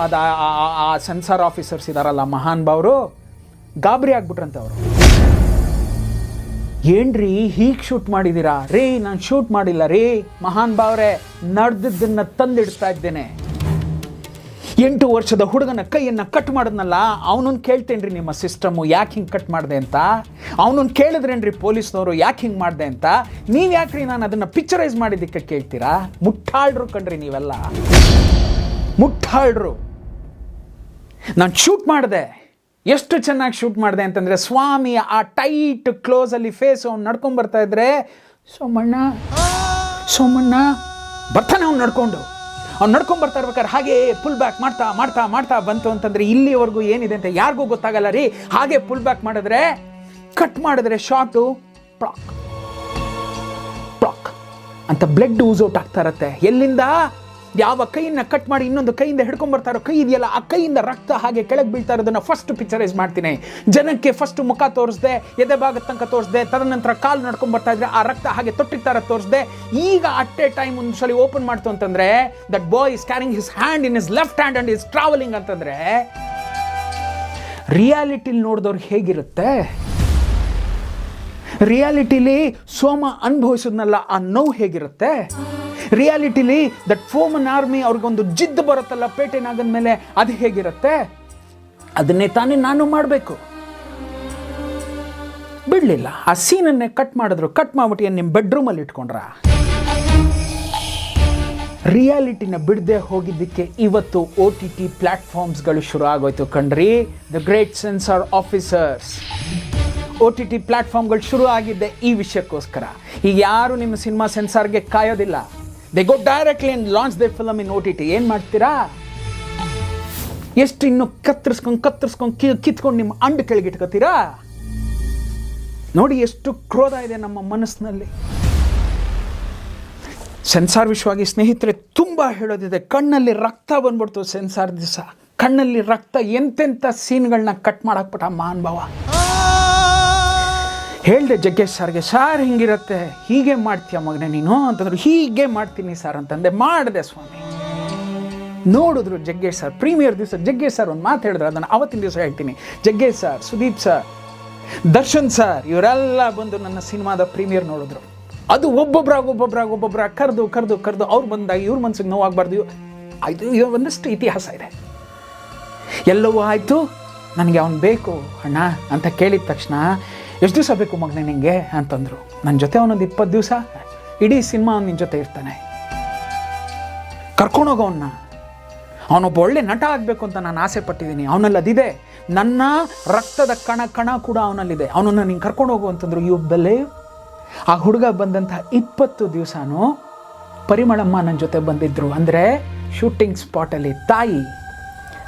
S1: ಆ ಸೆನ್ಸಾರ್ ಆಫೀಸರ್ಸ್ ಇದ್ದಾರಲ್ಲ ಮಹಾನ್ ಭಾವರು ಗಾಬರಿ ಆಗ್ಬಿಟ್ರಂತೆ ಅವರು. ಏನ್ರಿ ಹೀಗೆ ಶೂಟ್ ಮಾಡಿದ್ದೀರಾ? ರೀ ನಾನು ಶೂಟ್ ಮಾಡಿಲ್ಲ ರೀ ಮಹಾನ್ ಭಾವ್ರೆ, ನಡೆದದ್ದನ್ನು ತಂದಿಡ್ತಾ ಇದ್ದೇನೆ. 8 ವರ್ಷದ ಹುಡುಗನ ಕೈಯನ್ನು ಕಟ್ ಮಾಡಿದ್ನಲ್ಲ, ಅವನನ್ನು ಕೇಳ್ತೇನ್ರಿ ನಿಮ್ಮ ಸಿಸ್ಟಮು ಯಾಕೆ ಹಿಂಗೆ ಕಟ್ ಮಾಡಿದೆ ಅಂತ. ಅವನನ್ನು ಕೇಳಿದ್ರೇನ್ರಿ ಪೊಲೀಸ್ನವರು ಯಾಕೆ ಹಿಂಗೆ ಮಾಡಿದೆ ಅಂತ. ನೀವು ಯಾಕ್ರಿ ನಾನು ಅದನ್ನು ಪಿಕ್ಚರೈಸ್ ಮಾಡಿದ್ದಕ್ಕೆ ಕೇಳ್ತೀರಾ? ಮುಟ್ಟಾಳ್ರು ಕಣ್ರಿ ನೀವೆಲ್ಲ, ಮುಟ್ಟಾಳ್ರು. ನಾನು ಶೂಟ್ ಮಾಡಿದೆ, ಎಷ್ಟು ಚೆನ್ನಾಗಿ ಶೂಟ್ ಮಾಡಿದೆ ಅಂತಂದರೆ, ಸ್ವಾಮಿ ಆ ಟೈಟ್ ಕ್ಲೋಸಲ್ಲಿ ಫೇಸ್ ಅವ್ನು ನಡ್ಕೊಂಡ್ಬರ್ತಾ ಇದ್ರೆ, ಸೋಮಣ್ಣ ಸೋಮಣ್ಣ ಬರ್ತಾನೆ ಅವ್ನು ನಡ್ಕೊಂಡ್ಬರ್ತಾ ಇರ್ಬೇಕಾದ್ರೆ ಹಾಗೆ ಪುಲ್ ಬ್ಯಾಕ್ ಮಾಡ್ತಾ ಮಾಡ್ತಾ ಮಾಡ್ತಾ ಬಂತು ಅಂತಂದರೆ ಇಲ್ಲಿವರೆಗೂ ಏನಿದೆ ಅಂತ ಯಾರಿಗೂ ಗೊತ್ತಾಗಲ್ಲ ರೀ. ಹಾಗೆ ಪುಲ್ ಬ್ಯಾಕ್ ಮಾಡಿದ್ರೆ, ಕಟ್ ಮಾಡಿದ್ರೆ ಶಾರ್ಟು ಪ್ಲಾಕ್ ಪ್ಲಾಕ್ ಅಂತ ಬ್ಲಡ್ ಯೂಸ್ ಔಟ್ ಆಗ್ತಾ ಇರತ್ತೆ. ಎಲ್ಲಿಂದ? ಯಾವ ಕೈಯನ್ನು ಕಟ್ ಮಾಡಿ ಇನ್ನೊಂದು ಕೈಯಿಂದ ಹಿಡ್ಕೊಂಡ್ಬರ್ತಾ ಇರೋ ಕೈ ಇದೆಯಲ್ಲ, ಆ ಕೈಯಿಂದ ರಕ್ತ ಹಾಗೆ ಕೆಳಗೆ ಬೀಳ್ತಾ ಇರೋದನ್ನು ಫಸ್ಟ್ ಪಿಕ್ಚರೈಸ್ ಮಾಡ್ತೀನಿ. ಜನಕ್ಕೆ ಫಸ್ಟ್ ಮುಖ ತೋರಿಸ್ದೆ, ಎದೆ ಭಾಗದ ತನಕ ತೋರಿಸ್ದೆ, ತದನಂತರ ಕಾಲು ನಡ್ಕೊಂಡ್ಬರ್ತಾ ಇದ್ರೆ ಆ ರಕ್ತ ಹಾಗೆ ತೊಟ್ಟಿರ್ತಾರ ತೋರಿಸ್ದೆ. ಈಗ ಅಟ್ ಎ ಟೈಮ್ ಒಂದು ಸಲ ಓಪನ್ ಮಾಡ್ತು ಅಂತಂದ್ರೆ, that boy is carrying his hand in his left hand and is travelling ಅಂತಂದ್ರೆ, ರಿಯಾಲಿಟಿಲಿ ನೋಡಿದವ್ರಿಗೆ ಹೇಗಿರುತ್ತೆ? ರಿಯಾಲಿಟಿಲಿ ಸೋಮ ಅನುಭವಿಸೋದ್ನಲ್ಲ ಆ ನೋವು ಹೇಗಿರುತ್ತೆ? ರಿಯಾಲಿಟಿಲಿ ದಟ್ ಫೋಮನ್ ಆರ್ಮಿ ಅವ್ರಿಗೊಂದು ಜಿದ್ದು ಬರುತ್ತಲ್ಲ ಪೇಟೆನಾಗದ ಮೇಲೆ, ಅದು ಹೇಗಿರುತ್ತೆ? ಅದನ್ನೇ ತಾನೇ ನಾನು ಮಾಡಬೇಕು. ಬಿಡಲಿಲ್ಲ, ಆ ಸೀನನ್ನೇ ಕಟ್ ಮಾಡಿದ್ರು. ಕಟ್ ಮಾಡ್ಬಿಟ್ಟು ನಿಮ್ಮ ಬೆಡ್ರೂಮಲ್ಲಿ ಇಟ್ಕೊಂಡ್ರ. ರಿಯಾಲಿಟಿನ ಬಿಡದೆ ಹೋಗಿದ್ದಕ್ಕೆ ಇವತ್ತು OTT ಪ್ಲ್ಯಾಟ್ಫಾರ್ಮ್ಸ್ಗಳು ಶುರು ಆಗೋಯ್ತು ಕಣ್ರಿ. The great censor officers OTT ಪ್ಲ್ಯಾಟ್ಫಾರ್ಮ್ಗಳು ಶುರು ಆಗಿದ್ದೆ ಈ ವಿಷಯಕ್ಕೋಸ್ಕರ. ಈಗ ಯಾರು ನಿಮ್ಮ ಸಿನಿಮಾ ಸೆನ್ಸಾರ್ಗೆ ಕಾಯೋದಿಲ್ಲ. They go directly and launch the film in OTT. ಏನು ಮಾಡ್ತೀರಾ? ಎಷ್ಟು ಇನ್ನು ಕತ್ತರಿಸ್ಕೊಂಡು ಕಿತ್ಕೊಂಡು ನಿಮ್ಮ ಅಂಡು ಕೆಳಗಿಟ್ಕೋತೀರಾ? ನೋಡಿ ಎಷ್ಟು ಕ್ರೋಧ ಇದೆ ನಮ್ಮ ಮನಸ್ಸಿನಲ್ಲಿ. ಸೆನ್ಸಾರ್ ವಿಷಯವಾಗಿ ಸ್ನೇಹಿತರೆ ತುಂಬ ಹೇಳೋದಿದೆ. ಕಣ್ಣಲ್ಲಿ ರಕ್ತ ಬಂದ್ಬಿಡ್ತು ಸೆನ್ಸಾರ್ ದಿವಸ. ಕಣ್ಣಲ್ಲಿ ರಕ್ತ, ಎಂತೆಂಥ ಸೀನ್ಗಳನ್ನ ಕಟ್ ಮಾಡಾಕ್ಬಿಟ್ಟ ಮಹಾನ್ ಭಾವ. ಹೇಳಿದೆ ಜಗ್ಗೇಶ್ ಸರ್ಗೆ, ಸಾರ್ ಹಿಂಗಿರುತ್ತೆ, ಹೀಗೆ ಮಾಡ್ತೀಯ ಮಗನೇ ನೀನು ಅಂತಂದ್ರು. ಹೀಗೆ ಮಾಡ್ತೀನಿ ಸರ್ ಅಂತಂದೆ. ಮಾಡಿದೆ ಸ್ವಾಮಿ. ನೋಡಿದ್ರು ಜಗ್ಗೇಶ್ ಸರ್. ಪ್ರೀಮಿಯರ್ ದಿವಸ ಜಗ್ಗೇಶ್ ಸರ್ ಒಂದು ಮಾತು ಹೇಳಿದ್ರು, ಅದನ್ನು ಅವತ್ತಿನ ದಿವಸ ಹೇಳ್ತೀನಿ. Jaggesh sir, Sudeep sir, Darshan sir ಇವರೆಲ್ಲ ಬಂದು ನನ್ನ ಸಿನಿಮಾದ ಪ್ರೀಮಿಯರ್ ನೋಡಿದ್ರು. ಅದು ಒಬ್ಬೊಬ್ಬರಾಗ ಕರೆದು ಅವ್ರು ಬಂದಾಗ ಇವ್ರ ಮನ್ಸಿಗೆ ನೋವಾಗಬಾರ್ದು. ಇದು ಒಂದಷ್ಟು ಇತಿಹಾಸ ಇದೆ. ಎಲ್ಲವೂ ಆಯಿತು. ನನಗೆ ಅವನು ಬೇಕು ಅಣ್ಣ ಅಂತ ಕೇಳಿದ ತಕ್ಷಣ, ಎಷ್ಟು ದಿವಸ ಬೇಕು ಮಗನೇ ನಿಂಗೆ ಅಂತಂದರು. ನನ್ನ ಜೊತೆ ಅವನೊಂದು 20 ದಿವಸ, ಇಡೀ ಸಿನಿಮಾ ಅವ್ನು ನಿನ್ನ ಜೊತೆ ಇರ್ತಾನೆ. ಕರ್ಕೊಂಡೋಗವನ್ನ. ಅವನೊಬ್ಬ ಒಳ್ಳೆ ನಟ ಆಗಬೇಕು ಅಂತ ನಾನು ಆಸೆ ಪಟ್ಟಿದ್ದೀನಿ. ಅವನಲ್ಲಿ ಅದಿದೆ. ನನ್ನ ರಕ್ತದ ಕಣ ಕೂಡ ಅವನಲ್ಲಿದೆ. ಅವನನ್ನು ನೀನು ಕರ್ಕೊಂಡು ಹೋಗು ಅಂತಂದ್ರು. You believe? ಆ ಹುಡುಗ ಬಂದಂಥ 20 ದಿವಸನೂ ಪರಿಮಳಮ್ಮ ನನ್ನ ಜೊತೆ ಬಂದಿದ್ದರು. ಅಂದರೆ ಶೂಟಿಂಗ್ ಸ್ಪಾಟಲ್ಲಿ ತಾಯಿ,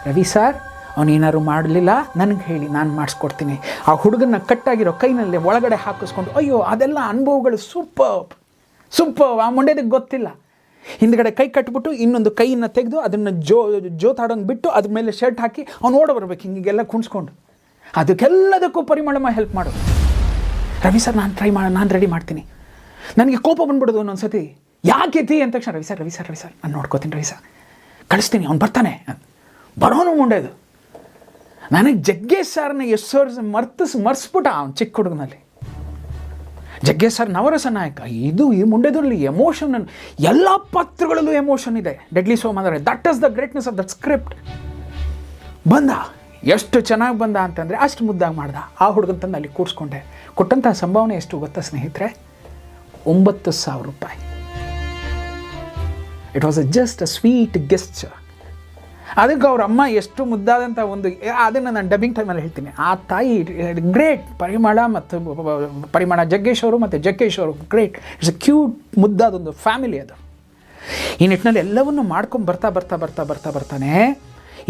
S1: ರವಿ ಸರ್ ಅವನೇನಾದ್ರು ಮಾಡಲಿಲ್ಲ ನನಗೆ ಹೇಳಿ, ನಾನು ಮಾಡಿಸ್ಕೊಡ್ತೀನಿ. ಆ ಹುಡುಗನ ಕಟ್ಟಾಗಿರೋ ಕೈನಲ್ಲಿ ಒಳಗಡೆ ಹಾಕಿಸ್ಕೊಂಡು, ಅಯ್ಯೋ ಅದೆಲ್ಲ ಅನುಭವಗಳು ಸೂಪರ್. ಆ ಮುಂಡೆದಕ್ಕೆ ಗೊತ್ತಿಲ್ಲ. ಹಿಂದ್ಗಡೆ ಕೈ ಕಟ್ಬಿಟ್ಟು ಇನ್ನೊಂದು ಕೈಯನ್ನು ತೆಗೆದು ಅದನ್ನು ಜೋತಾಡೋಂಗೆ ಬಿಟ್ಟು ಅದ್ರ ಮೇಲೆ ಶರ್ಟ್ ಹಾಕಿ ಅವ್ನು ಓಡ ಬರ್ಬೇಕು ಹಿಂಗೆಲ್ಲ ಕುಣಿಸ್ಕೊಂಡು. ಅದಕ್ಕೆಲ್ಲದಕ್ಕೂ ಪರಿಮಳಮ್ಮ ಹೆಲ್ಪ್ ಮಾಡೋದು. ರವಿ ಸರ್ ನಾನು ರೆಡಿ ಮಾಡ್ತೀನಿ. ನನಗೆ ಕೋಪ ಬಂದ್ಬಿಡೋದು ಒಂದೊಂದ್ಸತಿ. ಯಾಕೆತಿ ಅಂದ ತಕ್ಷಣ, ರವಿ ಸರ್ ನಾನು ನೋಡ್ಕೋತೀನಿ, ರವಿ ಸರ್ ಕಳಿಸ್ತೀನಿ, ಅವ್ನು ಬರ್ತಾನೆ. ಬರೋನು ಮುಂಡೆದು. ನನಗೆ ಜಗ್ಗೇಶ್ ಸರ್ನ ಎಷ್ಟು ಮರ್ಸ್ಬಿಟ್ಟ ಅವ್ನು ಚಿಕ್ಕ ಹುಡುಗನಲ್ಲಿ. ಜಗ್ಗೇಶ್ ಸರ್ ನವರಸ ನಾಯಕ. ಈ ಮುಂಡೆದಲ್ಲಿ ಎಮೋಷನ್, ಎಲ್ಲ ಪಾತ್ರಗಳಲ್ಲೂ ಎಮೋಷನ್ ಇದೆ. ಡೆಡ್ಲಿ ಸೋಮ್ ಅಂದರೆ that is the greatness of that script. ಬಂದ, ಎಷ್ಟು ಚೆನ್ನಾಗಿ ಬಂದ ಅಂತಂದರೆ ಅಷ್ಟು ಮುದ್ದಾಗಿ ಮಾಡ್ದ. ಆ ಹುಡುಗನ ತಂದು ಅಲ್ಲಿ ಕೂರಿಸ್ಕೊಂಡೆ. ಕೊಟ್ಟಂಥ ಸಂಭಾವನೆ ಎಷ್ಟು ಗೊತ್ತಾ ಸ್ನೇಹಿತರೆ? 9,000 ರೂಪಾಯಿ. It was just a sweet gesture. ಅದಕ್ಕೆ ಅವ್ರ ಅಮ್ಮ ಎಷ್ಟು ಮುದ್ದಾದಂಥ ಅದನ್ನು ನಾನು ಡಬ್ಬಿಂಗ್ ಟೈಮಲ್ಲಿ ಹೇಳ್ತೀನಿ. ಆ ತಾಯಿ ಗ್ರೇಟ್. ಪರಿಮಳ ಜಗ್ಗೇಶ್ ಅವರು ಮತ್ತು ಜಗ್ಗೇಶ್ ಅವರು ಗ್ರೇಟ್. ಇಟ್ಸ್ ಅ ಕ್ಯೂಟ್ ಮುದ್ದಾದೊಂದು ಫ್ಯಾಮಿಲಿ ಅದು. ಈ ನಿಟ್ಟಿನಲ್ಲಿ ಎಲ್ಲವನ್ನೂ ಮಾಡ್ಕೊಂಡು ಬರ್ತಾನೆ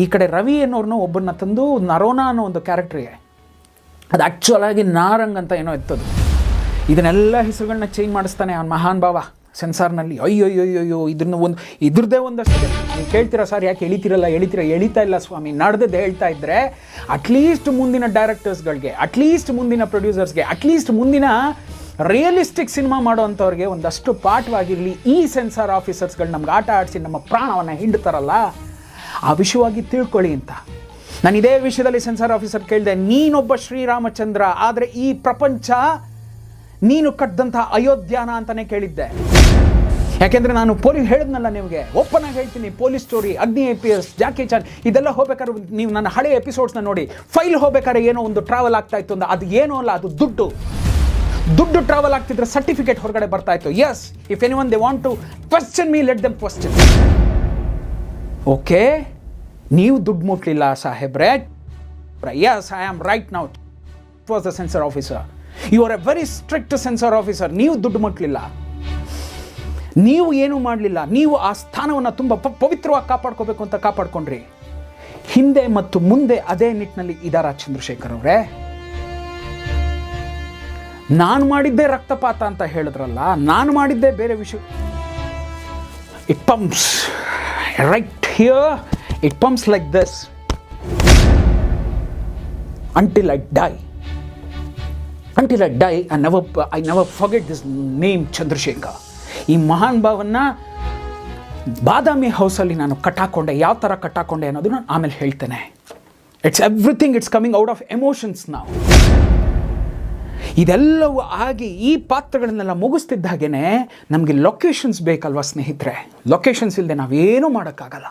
S1: ಈ ಕಡೆ ರವಿ ಅನ್ನೋರ್ನು ಒಬ್ಬರನ್ನ ತಂದು ನರೋನಾ ಅನ್ನೋ ಒಂದು ಕ್ಯಾರೆಕ್ಟ್ರಿಗೆ, ಅದು ಆ್ಯಕ್ಚುಲಾಗಿ ನಾರಂಗ್ ಅಂತ ಏನೋ ಇತ್ತದು. ಇದನ್ನೆಲ್ಲ ಹೆಸರುಗಳನ್ನ ಚೇಂಜ್ ಮಾಡಿಸ್ತಾನೆ ಅವನ ಮಹಾನ್ ಭಾವ ಸೆನ್ಸಾರ್ನಲ್ಲಿ. ಅಯ್ಯೋ ಇದ್ರದ್ದೇ ಒಂದಷ್ಟಿದೆ. ನೀವು ಕೇಳ್ತೀರಾ ಸರ್ ಯಾಕೆ ಎಳಿತಾ ಇಲ್ಲ ಸ್ವಾಮಿ. ನಡೆದದ್ದು ಹೇಳ್ತಾ ಇದ್ದರೆ ಅಟ್ಲೀಸ್ಟ್ ಮುಂದಿನ ಡೈರೆಕ್ಟರ್ಸ್ಗಳಿಗೆ, ಅಟ್ಲೀಸ್ಟ್ ಮುಂದಿನ ಪ್ರೊಡ್ಯೂಸರ್ಸ್ಗೆ, ಅಟ್ಲೀಸ್ಟ್ ಮುಂದಿನ ರಿಯಲಿಸ್ಟಿಕ್ ಸಿನಿಮಾ ಮಾಡೋವಂಥವ್ರಿಗೆ ಒಂದಷ್ಟು ಪಾಠವಾಗಿರಲಿ, ಈ ಸೆನ್ಸಾರ್ ಆಫೀಸರ್ಸ್ಗಳು ನಮ್ಗೆ ಆಟ ಆಡಿಸಿ ನಮ್ಮ ಪ್ರಾಣವನ್ನು ಹಿಂಡ್ತಾರಲ್ಲ, ಆ ವಿಷಯವಾಗಿ ತಿಳ್ಕೊಳ್ಳಿ ಅಂತ. ನಾನು ಇದೇ ವಿಷಯದಲ್ಲಿ ಸೆನ್ಸಾರ್ ಆಫೀಸರ್ ಕೇಳಿದೆ, ನೀನೊಬ್ಬ ಶ್ರೀರಾಮಚಂದ್ರ ಆದರೆ ಈ ಪ್ರಪಂಚ ನೀನು ಕಟ್ಟಿದಂಥ ಅಯೋಧ್ಯಾನ ಅಂತಲೇ ಕೇಳಿದ್ದೆ. ಯಾಕೆಂದರೆ ನಾನು ಹೇಳಿದ್ನಲ್ಲ ನಿಮಗೆ, ಓಪನ್ ಆಗಿ ಹೇಳ್ತೀನಿ, ಪೊಲೀಸ್ ಸ್ಟೋರಿ, ಅಗ್ನಿ APS, ಜಾಕಿ ಚಾನ್ ಇದೆಲ್ಲ ಹೋಗ್ಬೇಕಾದ್ರೆ ನೀವು ನನ್ನ ಹಳೆ ಎಪಿಸೋಡ್ಸ್ನ ನೋಡಿ. ಫೈಲ್ ಹೋಗ್ಬೇಕಾದ್ರೆ ಏನೋ ಒಂದು ಟ್ರಾವೆಲ್ ಆಗ್ತಾ ಇತ್ತು ಅಂದ್ರೆ ಅದು ಏನೋ ಅಲ್ಲ, ಅದು ದುಡ್ಡು ಟ್ರಾವೆಲ್ ಆಗ್ತಿದ್ರೆ ಸರ್ಟಿಫಿಕೇಟ್ ಹೊರಗಡೆ ಬರ್ತಾ ಇತ್ತು. Yes, if any one they want to question me, let them question. Okay, ನೀವು ದುಡ್ಡು ಮುಟ್ಲಿಲ್ಲ ಸಾಹೇಬ್ರೆ. Yes, I am right now. It was the censor officer. You are a very strict censor officer. ನೀವು ದುಡ್ಡು ಮುಟ್ಲಿಲ್ಲ, ನೀವು ಏನೂ ಮಾಡಲಿಲ್ಲ. ನೀವು ಆ ಸ್ಥಾನವನ್ನು ತುಂಬ ಪವಿತ್ರವಾಗಿ ಕಾಪಾಡ್ಕೋಬೇಕು ಅಂತ ಕಾಪಾಡ್ಕೊಂಡ್ರಿ. ಹಿಂದೆ ಮತ್ತು ಮುಂದೆ ಅದೇ ನಿಟ್ಟಿನಲ್ಲಿ ಇದಾರ ಚಂದ್ರಶೇಖರ್ ಅವರೇ. ನಾನು ಮಾಡಿದ್ದೇ ರಕ್ತಪಾತ ಅಂತ ಹೇಳಿದ್ರಲ್ಲ, ನಾನು ಮಾಡಿದ್ದೇ ಬೇರೆ ವಿಷಯ. It pumps right here, it pumps like this until I die. Until I die, I never forget this name Chandrashekar. ಈ ಮಹಾನ್ ಭಾವನ್ನ ಬಾದಾಮಿ ಹೌಸಲ್ಲಿ ನಾನು ಕಟ್ಟಾಕೊಂಡೆ. ಯಾವ ಥರ ಕಟ್ಟಾಕೊಂಡೆ ಅನ್ನೋದು ನಾನು ಆಮೇಲೆ ಹೇಳ್ತೇನೆ. It's everything, it's coming out of emotions ನಾವು. ಇದೆಲ್ಲವೂ ಆಗಿ ಈ ಪಾತ್ರಗಳನ್ನೆಲ್ಲ ಮುಗಿಸ್ತಿದ್ದ ಹಾಗೇನೆ ನಮಗೆ ಲೊಕೇಶನ್ಸ್ ಬೇಕಲ್ವಾ ಸ್ನೇಹಿತರೆ. ಲೊಕೇಶನ್ಸ್ ಇಲ್ಲದೆ ನಾವೇನೂ ಮಾಡೋಕ್ಕಾಗಲ್ಲ.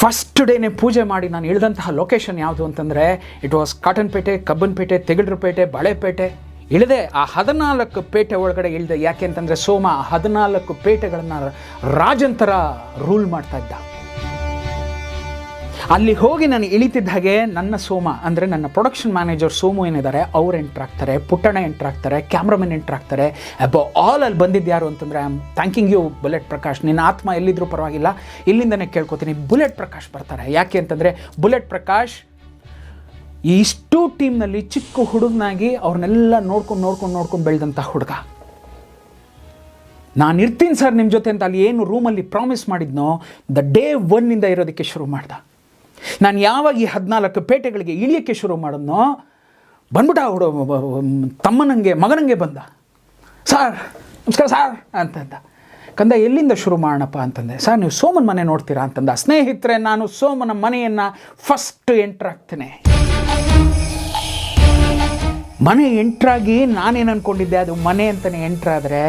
S1: ಫಸ್ಟ್ ಡೇನೇ ಪೂಜೆ ಮಾಡಿ ನಾನು ಇಳಿದಂತಹ ಲೊಕೇಶನ್ ಯಾವುದು ಅಂತಂದರೆ, ಇಟ್ ವಾಸ್ ಕಾಟನ್ಪೇಟೆ, ಕಬ್ಬನ್ಪೇಟೆ, ತೆಗಳ್ರಪೇಟೆ, ಬಾಳೆಪೇಟೆ. ಇಳಿದೆ ಆ 14 ಪೇಟೆ ಒಳಗಡೆ ಇಳಿದೆ. ಯಾಕೆ ಅಂತಂದರೆ ಸೋಮ 14 ಪೇಟೆಗಳನ್ನು ರಾಜಂತರ ರೂಲ್ ಮಾಡ್ತಾ ಇದ್ದ. ಅಲ್ಲಿ ಹೋಗಿ ನಾನು ಇಳಿತಿದ್ದ ಹಾಗೆ ನನ್ನ ಸೋಮ ಅಂದರೆ ನನ್ನ ಪ್ರೊಡಕ್ಷನ್ ಮ್ಯಾನೇಜರ್ ಸೋಮು ಏನಿದ್ದಾರೆ ಅವ್ರು ಎಂಟ್ರ್ ಆಗ್ತಾರೆ, ಪುಟ್ಟಣ ಎಂಟ್ರ್ ಆಗ್ತಾರೆ, ಕ್ಯಾಮ್ರಾಮನ್ ಎಂಟ್ರ್ ಆಗ್ತಾರೆ. ಅಬೋ ಆಲ್ ಅಲ್ಲಿ ಬಂದಿದ್ದು ಯಾರು ಅಂತಂದರೆ, I am thanking you Bullet Prakash. ನಿನ್ನ ಆತ್ಮ ಎಲ್ಲಿದ್ರೂ ಪರವಾಗಿಲ್ಲ, ಇಲ್ಲಿಂದನೇ ಕೇಳ್ಕೊತೀನಿ, ಬುಲೆಟ್ ಪ್ರಕಾಶ್ ಬರ್ತಾರೆ. ಯಾಕೆ ಅಂತಂದರೆ ಬುಲೆಟ್ ಪ್ರಕಾಶ್ ಇಷ್ಟು ಟೀಮ್ನಲ್ಲಿ ಚಿಕ್ಕ ಹುಡುಗನಾಗಿ ಅವ್ರನ್ನೆಲ್ಲ ನೋಡ್ಕೊಂಡು ಬೆಳೆದಂಥ ಹುಡುಗ. ನಾನು ಇರ್ತೀನಿ ಸರ್ ನಿಮ್ಮ ಜೊತೆ ಅಂತ ಅಲ್ಲಿ ಏನು ರೂಮಲ್ಲಿ ಪ್ರಾಮಿಸ್ ಮಾಡಿದ್ನೋ, ದ ಡೇ 1 ಇರೋದಕ್ಕೆ ಶುರು ಮಾಡ್ದ. ನಾನು ಯಾವಾಗ ಈ 14 ಪೇಟೆಗಳಿಗೆ ಇಳಿಯೋಕ್ಕೆ ಶುರು ಮಾಡಿದ್ನೋ, ಬಂದ್ಬಿಟ್ಟ ತಮ್ಮನಂಗೆ ಮಗನಂಗೆ ಬಂದ. ಸಾರ್ ನಮಸ್ಕಾರ ಸಾರ್ ಅಂತಂದ. ಕಂದ ಎಲ್ಲಿಂದ ಶುರು ಮಾಡೋಣಪ್ಪ ಅಂತಂದೆ. ಸರ್ ನೀವು ಸೋಮನ ಮನೆ ನೋಡ್ತೀರಾ ಅಂತಂದ. ಸ್ನೇಹಿತರೆ, ನಾನು ಸೋಮನ ಮನೆಯನ್ನು ಫಸ್ಟ್ ಎಂಟ್ರ್ ಆಗ್ತೇನೆ. ಮನೆ ಎಂಟ್ರಾಗಿ ನಾನೇನು ಅಂದ್ಕೊಂಡಿದ್ದೆ, ಅದು ಮನೆ ಅಂತಲೇ ಎಂಟ್ರಾದರೆ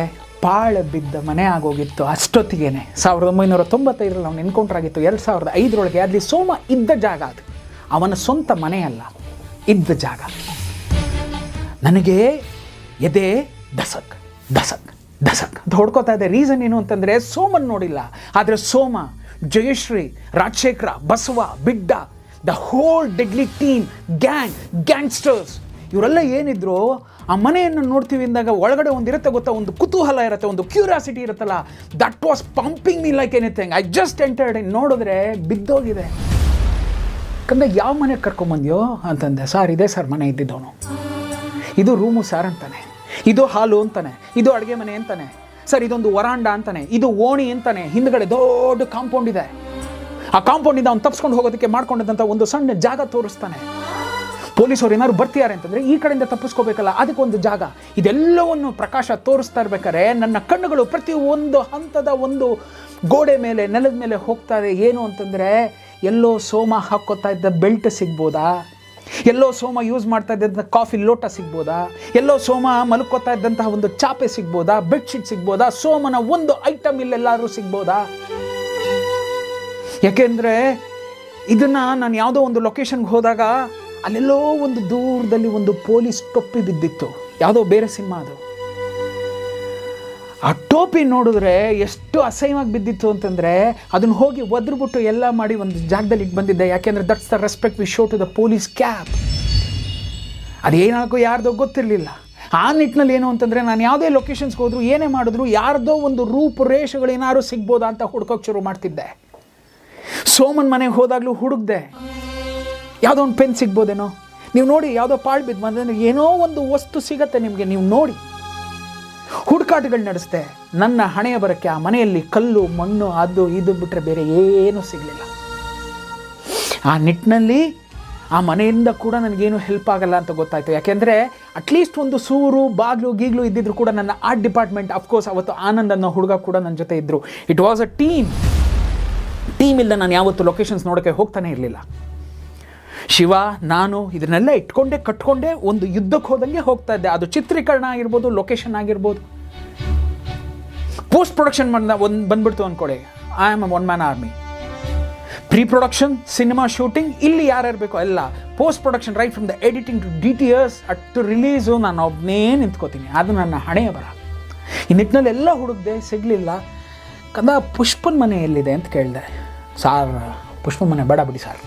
S1: ಪಾಳು ಬಿದ್ದ ಮನೆ ಆಗೋಗಿತ್ತು. ಅಷ್ಟೊತ್ತಿಗೇನೆ 1995ರಲ್ಲಿ ಅವನು ಎನ್ಕೌಂಟರ್ ಆಗಿತ್ತು. 2005ರೊಳಗೆ ಅಲ್ಲಿ ಸೋಮ ಇದ್ದ ಜಾಗ, ಅದು ಅವನ ಸ್ವಂತ ಮನೆಯಲ್ಲ, ಇದ್ದ ಜಾಗ. ನನಗೆ ಎದೆ ಧಸಕ್ ಧಸಕ್ ಧಸಕ್ ಅಂತ ಹೊಡ್ಕೋತಾ ಇದೆ. ರೀಸನ್ ಏನು ಅಂತಂದರೆ ಸೋಮನ್ ನೋಡಿಲ್ಲ, ಆದರೆ Soma, Jayashree, Rajashekhara, Basava, Bidda, the whole deadly team, gangsters ಇವರೆಲ್ಲ ಏನಿದ್ರು ಆ ಮನೆಯನ್ನು ನೋಡ್ತೀವಿ ಅಂದಾಗ ಒಳಗಡೆ ಒಂದಿರುತ್ತೆ ಗೊತ್ತಾ, ಒಂದು ಕುತೂಹಲ ಇರುತ್ತೆ, ಒಂದು ಕ್ಯೂರಿಯಾಸಿಟಿ ಇರುತ್ತಲ್ಲ. That was pumping me like anything. I just entered ಇನ್. ನೋಡಿದ್ರೆ ಬಿದ್ದೋಗಿದೆ. ಕಂದ ಯಾವ ಮನೆಗೆ ಕರ್ಕೊಂಬಂದ್ಯೋ ಅಂತಂದೆ. ಸರ್ ಇದೇ ಸರ್ ಮನೆ ಇದ್ದಿದ್ದವನು, ಇದು ರೂಮು ಸರ್ ಅಂತಾನೆ, ಇದು ಹಾಲು ಅಂತಾನೆ, ಇದು ಅಡುಗೆ ಮನೆ ಅಂತಾನೆ, ಸರ್ ಇದೊಂದು ವರಾಂಡ ಅಂತಾನೆ, ಇದು ಓಣಿ ಅಂತಾನೆ, ಹಿಂದ್ಗಡೆ ದೊಡ್ಡ ಕಾಂಪೌಂಡ್ ಇದೆ. ಆ ಕಾಂಪೌಂಡಿಂದ ಅವ್ನು ತಪ್ಸ್ಕೊಂಡು ಹೋಗೋದಕ್ಕೆ ಮಾಡ್ಕೊಂಡಿದ್ದಂಥ ಒಂದು ಸಣ್ಣ ಜಾಗ ತೋರಿಸ್ತಾನೆ. ಪೊಲೀಸವ್ರು ಏನಾದ್ರು ಬರ್ತಿದ್ದಾರೆ ಅಂತಂದರೆ ಈ ಕಡೆಯಿಂದ ತಪ್ಪಿಸ್ಕೋಬೇಕಲ್ಲ, ಅದಕ್ಕೊಂದು ಜಾಗ. ಇದೆಲ್ಲವನ್ನು ಪ್ರಕಾಶ ತೋರಿಸ್ತಾ ಇರ್ಬೇಕಾದ್ರೆ ನನ್ನ ಕಣ್ಣುಗಳು ಪ್ರತಿ ಒಂದು ಹಂತದ ಒಂದು ಗೋಡೆ ಮೇಲೆ, ನೆಲದ ಮೇಲೆ ಹೋಗ್ತಾ ಇದೆ. ಏನು ಅಂತಂದರೆ, ಎಲ್ಲೋ ಸೋಮ ಹಾಕ್ಕೋತಾ ಇದ್ದ ಬೆಲ್ಟ್ ಸಿಗ್ಬೋದಾ, ಎಲ್ಲೋ ಸೋಮ ಯೂಸ್ ಮಾಡ್ತಾ ಇದ್ದಂಥ ಕಾಫಿ ಲೋಟ ಸಿಗ್ಬೋದಾ, ಎಲ್ಲೋ ಸೋಮ ಮಲ್ಕೋತಾ ಇದ್ದಂತಹ ಒಂದು ಚಾಪೆ ಸಿಗ್ಬೋದಾ, ಬೆಡ್ಶೀಟ್ ಸಿಗ್ಬೋದಾ, ಸೋಮನ ಒಂದು ಐಟಮ್ ಇಲ್ಲೆಲ್ಲಾದ್ರೂ ಸಿಗ್ಬೋದಾ. ಯಾಕೆಂದರೆ ಇದನ್ನು ನಾನು ಯಾವುದೋ ಒಂದು ಲೊಕೇಶನ್ಗೆ ಹೋದಾಗ ಅಲ್ಲೆಲ್ಲೋ ಒಂದು ದೂರದಲ್ಲಿ ಒಂದು ಪೊಲೀಸ್ ಟೊಪ್ಪಿ ಬಿದ್ದಿತ್ತು, ಯಾವುದೋ ಬೇರೆ ಸಿನಿಮಾ ಅದು. ಆ ಟೋಪಿ ನೋಡಿದ್ರೆ ಎಷ್ಟು ಅಸಹ್ಯವಾಗಿ ಬಿದ್ದಿತ್ತು ಅಂತಂದರೆ ಅದನ್ನು ಹೋಗಿ ಒದ್ರುಬಿಟ್ಟು ಎಲ್ಲ ಮಾಡಿ ಒಂದು ಜಾಗದಲ್ಲಿ ಇಟ್ಟು ಬಂದಿದ್ದೆ. ಯಾಕೆಂದರೆ that's the respect we show to the police cap. ಅದೇನಾಗೋ ಯಾರ್ದೋ ಗೊತ್ತಿರಲಿಲ್ಲ. ಆ ನಿಟ್ಟಿನಲ್ಲಿ ಏನು ಅಂತಂದರೆ, ನಾನು ಯಾವುದೇ ಲೊಕೇಶನ್ಸ್ಗೆ ಹೋದರೂ ಏನೇ ಮಾಡಿದ್ರು ಯಾರ್ದೋ ಒಂದು ರೂಪುರೇಷೆಗಳೇನಾದ್ರು ಸಿಗ್ಬೋದಾ ಅಂತ ಹುಡ್ಕೋಕ್ಕೆ ಶುರು ಮಾಡ್ತಿದ್ದೆ. ಸೋಮನ್ ಮನೆಗೆ ಹೋದಾಗಲೂ ಹುಡುಕ್ದೆ, ಯಾವುದೋ ಒಂದು ಪೆನ್ ಸಿಗ್ಬೋದೇನೋ. ನೀವು ನೋಡಿ, ಯಾವುದೋ ಪಾಳು ಬಿದ್ದು ಬಂದರೆ ಏನೋ ಒಂದು ವಸ್ತು ಸಿಗತ್ತೆ ನಿಮಗೆ, ನೀವು ನೋಡಿ. ಹುಡುಕಾಟಗಳು ನಡೆಸ್ದೆ. ನನ್ನ ಹಣೆಯ ಬರಕ್ಕೆ ಆ ಮನೆಯಲ್ಲಿ ಕಲ್ಲು ಮಣ್ಣು ಅದು ಇದು ಬಿಟ್ಟರೆ ಬೇರೆ ಏನೂ ಸಿಗಲಿಲ್ಲ. ಆ ನಿಟ್ಟಿನಲ್ಲಿ ಆ ಮನೆಯಿಂದ ಕೂಡ ನನಗೇನು ಹೆಲ್ಪ್ ಆಗಲ್ಲ ಅಂತ ಗೊತ್ತಾಯಿತು. ಯಾಕೆಂದರೆ ಅಟ್ಲೀಸ್ಟ್ ಒಂದು ಸೂರು ಬಾಗಿಲು ಗೀಗ್ಲು ಇದ್ದಿದ್ರು ಕೂಡ ನನ್ನ ಆರ್ಟ್ ಡಿಪಾರ್ಟ್ಮೆಂಟ್ ಅಫ್ಕೋರ್ಸ್ ಅವತ್ತು ಆನಂದ್ ಅನ್ನೋ ಹುಡುಗ ಕೂಡ ನನ್ನ ಜೊತೆ ಇದ್ದರು. ಇಟ್ ವಾಸ್ ಅ ಟೀಮ್ ಇಲ್ಲದೆ ನಾನು ಯಾವತ್ತು ಲೊಕೇಶನ್ಸ್ ನೋಡೋಕ್ಕೆ ಹೋಗ್ತಾನೆ ಇರಲಿಲ್ಲ. ಶಿವ ನಾನು ಇದನ್ನೆಲ್ಲ ಕಟ್ಕೊಂಡೇ ಒಂದು ಯುದ್ಧಕ್ಕೆ ಹೋದಂಗೆ ಹೋಗ್ತಾ ಇದ್ದೆ. ಅದು ಚಿತ್ರೀಕರಣ ಆಗಿರ್ಬೋದು, ಲೊಕೇಶನ್ ಆಗಿರ್ಬೋದು. ಪೋಸ್ಟ್ ಪ್ರೊಡಕ್ಷನ್ ಬಂದ್ಬಿಡ್ತು ಅಂದ್ಕೊಳ್ಳಿ, I am one man army. Pre production, cinema shooting, ಇಲ್ಲಿ ಯಾರ್ಯಾರು ಬೇಕೋ ಎಲ್ಲ. Post production right from the editing to DTS to release ನಾನು ಒಬ್ಬನೇ ನಿಂತ್ಕೋತೀನಿ. ಅದು ನನ್ನ ಹಣೆಯ ಬರ. ಈ ನಿಟ್ಟಿನಲ್ಲಿ ಎಲ್ಲ ಹುಡುಕ್ದೆ, ಸಿಗಲಿಲ್ಲ. ಕಂದ ಪುಷ್ಪನ ಮನೆ ಎಲ್ಲಿದೆ ಅಂತ ಕೇಳಿದೆ. ಸಾರ್ ಪುಷ್ಪನ ಮನೆ ಬೇಡ ಬಿಡಿ ಸಾರ್.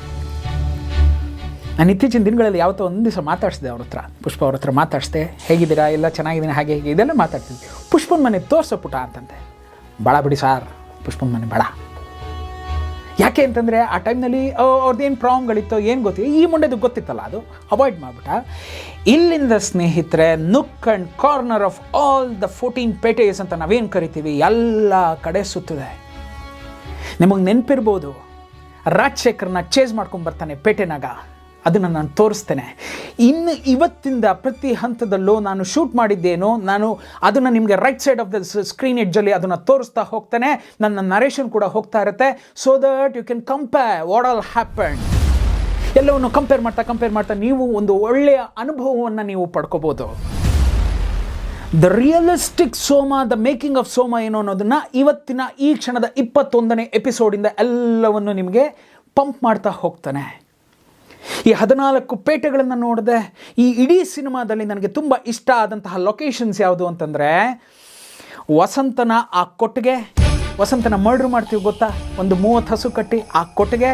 S1: ನಾನು ಇತ್ತೀಚಿನ ದಿನಗಳಲ್ಲಿ ಯಾವತ್ತೋ ಒಂದು ದಿವಸ ಮಾತಾಡಿಸಿದೆ ಪುಷ್ಪ ಅವ್ರ ಹತ್ರ ಮಾತಾಡಿಸ್ದೆ. ಹೇಗಿದ್ದೀರಾ, ಎಲ್ಲ ಚೆನ್ನಾಗಿದ್ದೀನಿ, ಹಾಗೆ ಹೀಗೆ ಇದೆಲ್ಲ ಮಾತಾಡ್ತಿದ್ವಿ. ಪುಷ್ಪನ ಮನೆ ತೋರಿಸೋ ಪುಟ ಅಂತಂತೆ. ಬೇಡ ಬಿಡಿ ಸಾರ್, ಪುಷ್ಪನ ಮನೆ ಬೇಡ. ಯಾಕೆ ಅಂತಂದರೆ ಆ ಟೈಮ್ನಲ್ಲಿ ಅವ್ರದ್ದೇನು ಪ್ರಾಬ್ಲಮ್ಗಳಿತ್ತೋ ಏನು ಗೊತ್ತಿಲ್ಲ, ಈ ಮುಂಡೆದು ಗೊತ್ತಿತ್ತಲ್ಲ, ಅದು ಅವಾಯ್ಡ್ ಮಾಡಿಬಿಟ್ಟ. ಇಲ್ಲಿಂದ ಸ್ನೇಹಿತರೆ nook and corner of all the 14 ಪೇಟೆಸ್ ಅಂತ ನಾವೇನು ಕರಿತೀವಿ, ಎಲ್ಲ ಕಡೆ ಸುತ್ತದೆ. ನಿಮಗೆ ನೆನಪಿರ್ಬೋದು, ರಾಜಶೇಖರ್ನ ಚೇಸ್ ಮಾಡ್ಕೊಂಡು ಬರ್ತಾನೆ ಪೇಟೆನಾಗ, ಅದನ್ನು ನಾನು ತೋರಿಸ್ತೇನೆ. ಇನ್ನು ಇವತ್ತಿಂದ ಪ್ರತಿ ಹಂತದಲ್ಲೂ ನಾನು ಶೂಟ್ ಮಾಡಿದ್ದೇನೋ ನಾನು ಅದನ್ನು ನಿಮಗೆ right side of the screen ಎಡ್ಜಲ್ಲಿ ಅದನ್ನು ತೋರಿಸ್ತಾ ಹೋಗ್ತೇನೆ. ನನ್ನ ನರೇಷನ್ ಕೂಡ ಹೋಗ್ತಾ ಇರುತ್ತೆ, so that you can compare what all happen. ಎಲ್ಲವನ್ನು ಕಂಪೇರ್ ಮಾಡ್ತಾ ನೀವು ಒಂದು ಒಳ್ಳೆಯ ಅನುಭವವನ್ನು ನೀವು ಪಡ್ಕೋಬೋದು. The realistic Soma, the making of Soma ಏನು ಅನ್ನೋದನ್ನು ಇವತ್ತಿನ ಈ ಕ್ಷಣದ 21ನೇ ಎಪಿಸೋಡಿಂದ ಎಲ್ಲವನ್ನು ನಿಮಗೆ ಪಂಪ್ ಮಾಡ್ತಾ ಹೋಗ್ತಾನೆ. ಈ 14 ಪೇಟೆಗಳನ್ನು ನೋಡಿದೆ. ಈ ಇಡೀ ಸಿನಿಮಾದಲ್ಲಿ ನನಗೆ ತುಂಬ ಇಷ್ಟ ಆದಂತಹ ಲೊಕೇಶನ್ಸ್ ಯಾವುದು ಅಂತಂದರೆ, ವಸಂತನ ಆ ಕೊಟ್ಟಿಗೆ, ವಸಂತನ ಮರ್ಡ್ರ್ ಮಾಡ್ತೀವಿ ಗೊತ್ತಾ, ಒಂದು 30 ಹಸು ಕಟ್ಟಿ ಆ ಕೊಟ್ಟಿಗೆ.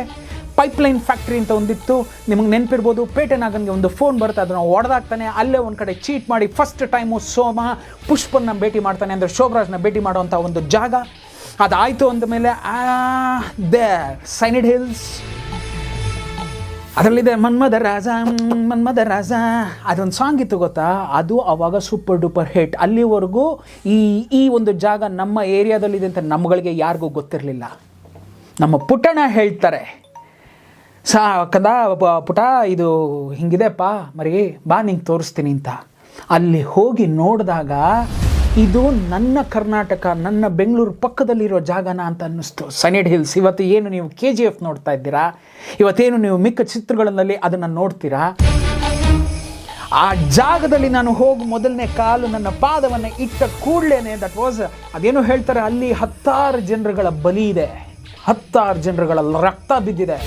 S1: ಪೈಪ್ಲೈನ್ ಫ್ಯಾಕ್ಟ್ರಿ ಅಂತ ಒಂದಿತ್ತು, ನಿಮಗೆ ನೆನಪಿರ್ಬೋದು. ಪೇಟೆನಾಗನ್ಗೆ ಒಂದು ಫೋನ್ ಬರುತ್ತೆ, ಅದನ್ನು ಹೊಡೆದಾಗ್ತಾನೆ. ಅಲ್ಲೇ ಒಂದು ಕಡೆ ಚೀಟ್ ಮಾಡಿ ಫಸ್ಟ್ ಟೈಮು ಸೋಮ ಪುಷ್ಪನ್ನ ಭೇಟಿ ಮಾಡ್ತಾನೆ, ಅಂದರೆ ಶೋಭರಾಜ್ನ ಭೇಟಿ ಮಾಡೋವಂಥ ಒಂದು ಜಾಗ. ಅದಾಯಿತು ಅಂದಮೇಲೆ ಸೈನಿಡ್ ಹಿಲ್ಸ್, ಅದರಲ್ಲಿದೆ ಮನ್ಮದ ರಾಜ, ಅದೊಂದು ಸಾಂಗ್ ಇತ್ತು ಗೊತ್ತಾ, ಅದು ಆವಾಗ ಸೂಪರ್ ಡೂಪರ್ ಹಿಟ್. ಅಲ್ಲಿವರೆಗೂ ಈ ಒಂದು ಜಾಗ ನಮ್ಮ ಏರಿಯಾದಲ್ಲಿದೆ ಅಂತ ನಮ್ಮಗಳಿಗೆ ಯಾರಿಗೂ ಗೊತ್ತಿರಲಿಲ್ಲ. ನಮ್ಮ ಪುಟ್ಟಣ ಹೇಳ್ತಾರೆ, ಪುಟ ಇದು ಹಿಂಗಿದೆಪ್ಪ ಮರಿ, ಬಾ ನಿಂಗೆ ತೋರಿಸ್ತೀನಿ ಅಂತ. ಅಲ್ಲಿ ಹೋಗಿ ನೋಡಿದಾಗ ಇದು ನನ್ನ ಕರ್ನಾಟಕ, ನನ್ನ ಬೆಂಗಳೂರು ಪಕ್ಕದಲ್ಲಿರೋ ಜಾಗನ ಅಂತ ಅನ್ನಿಸ್ತು. ಸೈನಿಡ್ ಹಿಲ್ಸ್. ಇವತ್ತು ಏನು ನೀವು KGF ನೋಡ್ತಾ ಇದ್ದೀರಾ, ಇವತ್ತೇನು ನೀವು ಮಿಕ್ಕ ಚಿತ್ರಗಳಲ್ಲಿ ಅದನ್ನು ನೋಡ್ತೀರಾ, ಆ ಜಾಗದಲ್ಲಿ ನಾನು ಹೋಗಿ ಮೊದಲನೇ ಕಾಲು ನನ್ನ ಪಾದವನ್ನು ಇಟ್ಟ ಕೂಡಲೇ ದಟ್ ವಾಸ್, ಅದೇನು ಹೇಳ್ತಾರೆ, ಅಲ್ಲಿ 10 ಜನರುಗಳ ಬಲಿ ಇದೆ, 10 ಜನರುಗಳ ರಕ್ತ ಬಿದ್ದಿದೆ.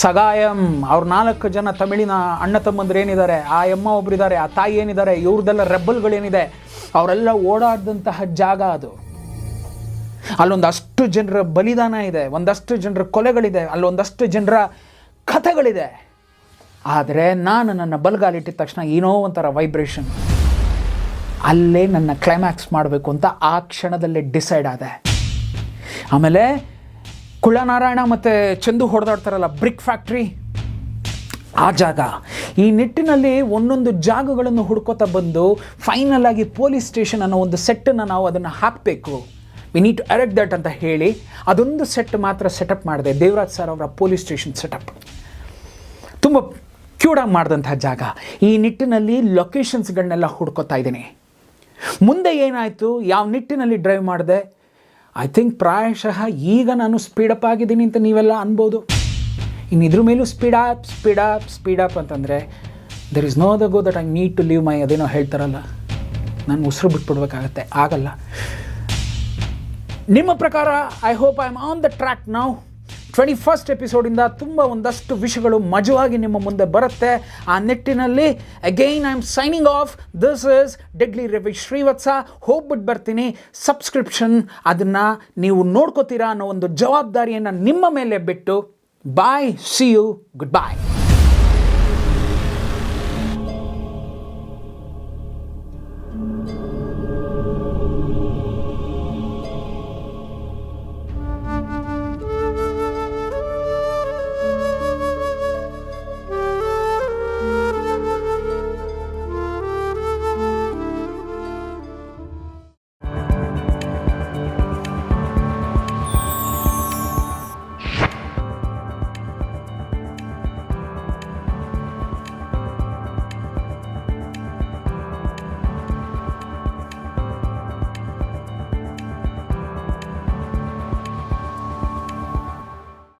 S1: ಸಗಾಯಂ ಅವ್ರ 4 ಜನ ತಮಿಳಿನ ಅಣ್ಣ ತಮ್ಮಂದ್ರು ಏನಿದ್ದಾರೆ, ಆ ಅಮ್ಮ ಒಬ್ಬರಿದ್ದಾರೆ, ಆ ತಾಯಿ ಏನಿದ್ದಾರೆ, ಇವ್ರದ್ದೆಲ್ಲ ರೆಬ್ಬಲ್ಗಳೇನಿದೆ, ಅವರೆಲ್ಲ ಓಡಾಡಿದಂತಹ ಜಾಗ ಅದು. ಅಲ್ಲೊಂದಷ್ಟು ಜನರ ಬಲಿದಾನ ಇದೆ, ಒಂದಷ್ಟು ಜನರ ಕೊಲೆಗಳಿದೆ, ಅಲ್ಲೊಂದಷ್ಟು ಜನರ ಕಥೆಗಳಿದೆ. ಆದರೆ ನಾನು ನನ್ನ ಬಲಗಾಲಿಟ್ಟಿದ ತಕ್ಷಣ ಏನೋ ಒಂಥರ ವೈಬ್ರೇಷನ್, ಅಲ್ಲೇ ನನ್ನ ಕ್ಲೈಮ್ಯಾಕ್ಸ್ ಮಾಡಬೇಕು ಅಂತ ಆ ಕ್ಷಣದಲ್ಲೇ ಡಿಸೈಡ್ ಆದೆ. ಆಮೇಲೆ ಕುಳ್ಳನಾರಾಯಣ ಮತ್ತು ಚಂದು ಹೊಡೆದಾಡ್ತಾರಲ್ಲ ಬ್ರಿಕ್ ಫ್ಯಾಕ್ಟ್ರಿ, ಆ ಜಾಗ. ಈ ನಿಟ್ಟಿನಲ್ಲಿ ಒಂದೊಂದು ಜಾಗಗಳನ್ನು ಹುಡ್ಕೋತಾ ಬಂದು ಫೈನಲ್ ಆಗಿ ಪೊಲೀಸ್ ಸ್ಟೇಷನ್ ಅನ್ನೋ ಒಂದು ಸೆಟ್ಟನ್ನು ನಾವು ಅದನ್ನು ಹಾಕಬೇಕು, we need to erect that ಅಂತ ಹೇಳಿ ಅದೊಂದು ಸೆಟ್ ಮಾತ್ರ ಸೆಟಪ್ ಮಾಡಿದೆ. ದೇವರಾಜ್ ಸರ್ ಅವರ ಪೊಲೀಸ್ ಸ್ಟೇಷನ್ ಸೆಟಪ್ ತುಂಬ ಕ್ಯೂಡಾಗಿ ಮಾಡಿದಂಥ ಜಾಗ. ಈ ನಿಟ್ಟಿನಲ್ಲಿ ಲೊಕೇಶನ್ಸ್ಗಳನ್ನೆಲ್ಲ ಹುಡ್ಕೋತಾ ಇದ್ದೀನಿ. ಮುಂದೆ ಏನಾಯಿತು, ಯಾವ ನಿಟ್ಟಿನಲ್ಲಿ ಡ್ರೈವ್ ಮಾಡಿದೆ, ಐ ಥಿಂಕ್ ಪ್ರಾಯಶಃ ಈಗ ನಾನು ಸ್ಪೀಡಪ್ ಆಗಿದ್ದೀನಿ ಅಂತ ನೀವೆಲ್ಲ ಅನ್ಬೋದು. ಇನ್ನು ಇದ್ರ ಮೇಲೂ ಸ್ಪೀಡಪ್ ಅಂತಂದರೆ there is no the go that I need to leave my, ಅದೇನೋ ಹೇಳ್ತಾರಲ್ಲ, ನಾನು ಉಸಿರು ಬಿಟ್ಬಿಡ್ಬೇಕಾಗತ್ತೆ, ಆಗಲ್ಲ. ನಿಮ್ಮ ಪ್ರಕಾರ I hope I am on the track now. 21st ಎಪಿಸೋಡಿಂದ ತುಂಬ ಒಂದಷ್ಟು ವಿಷಯಗಳು ಮಜವಾಗಿ ನಿಮ್ಮ ಮುಂದೆ ಬರುತ್ತೆ. ಆ ನಿಟ್ಟಿನಲ್ಲಿ again I am signing off. This is deadly Ravi Shrivatsa. ಹೋಗ್ಬಿಟ್ಟು ಬರ್ತೀನಿ. ಸಬ್ಸ್ಕ್ರಿಪ್ಷನ್ ಅದನ್ನು ನೀವು ನೋಡ್ಕೋತೀರಾ ಅನ್ನೋ ಒಂದು ಜವಾಬ್ದಾರಿಯನ್ನು ನಿಮ್ಮ ಮೇಲೆ ಬಿಟ್ಟು ಬಾಯ್, ಸಿ ಯು, ಗುಡ್ ಬಾಯ್.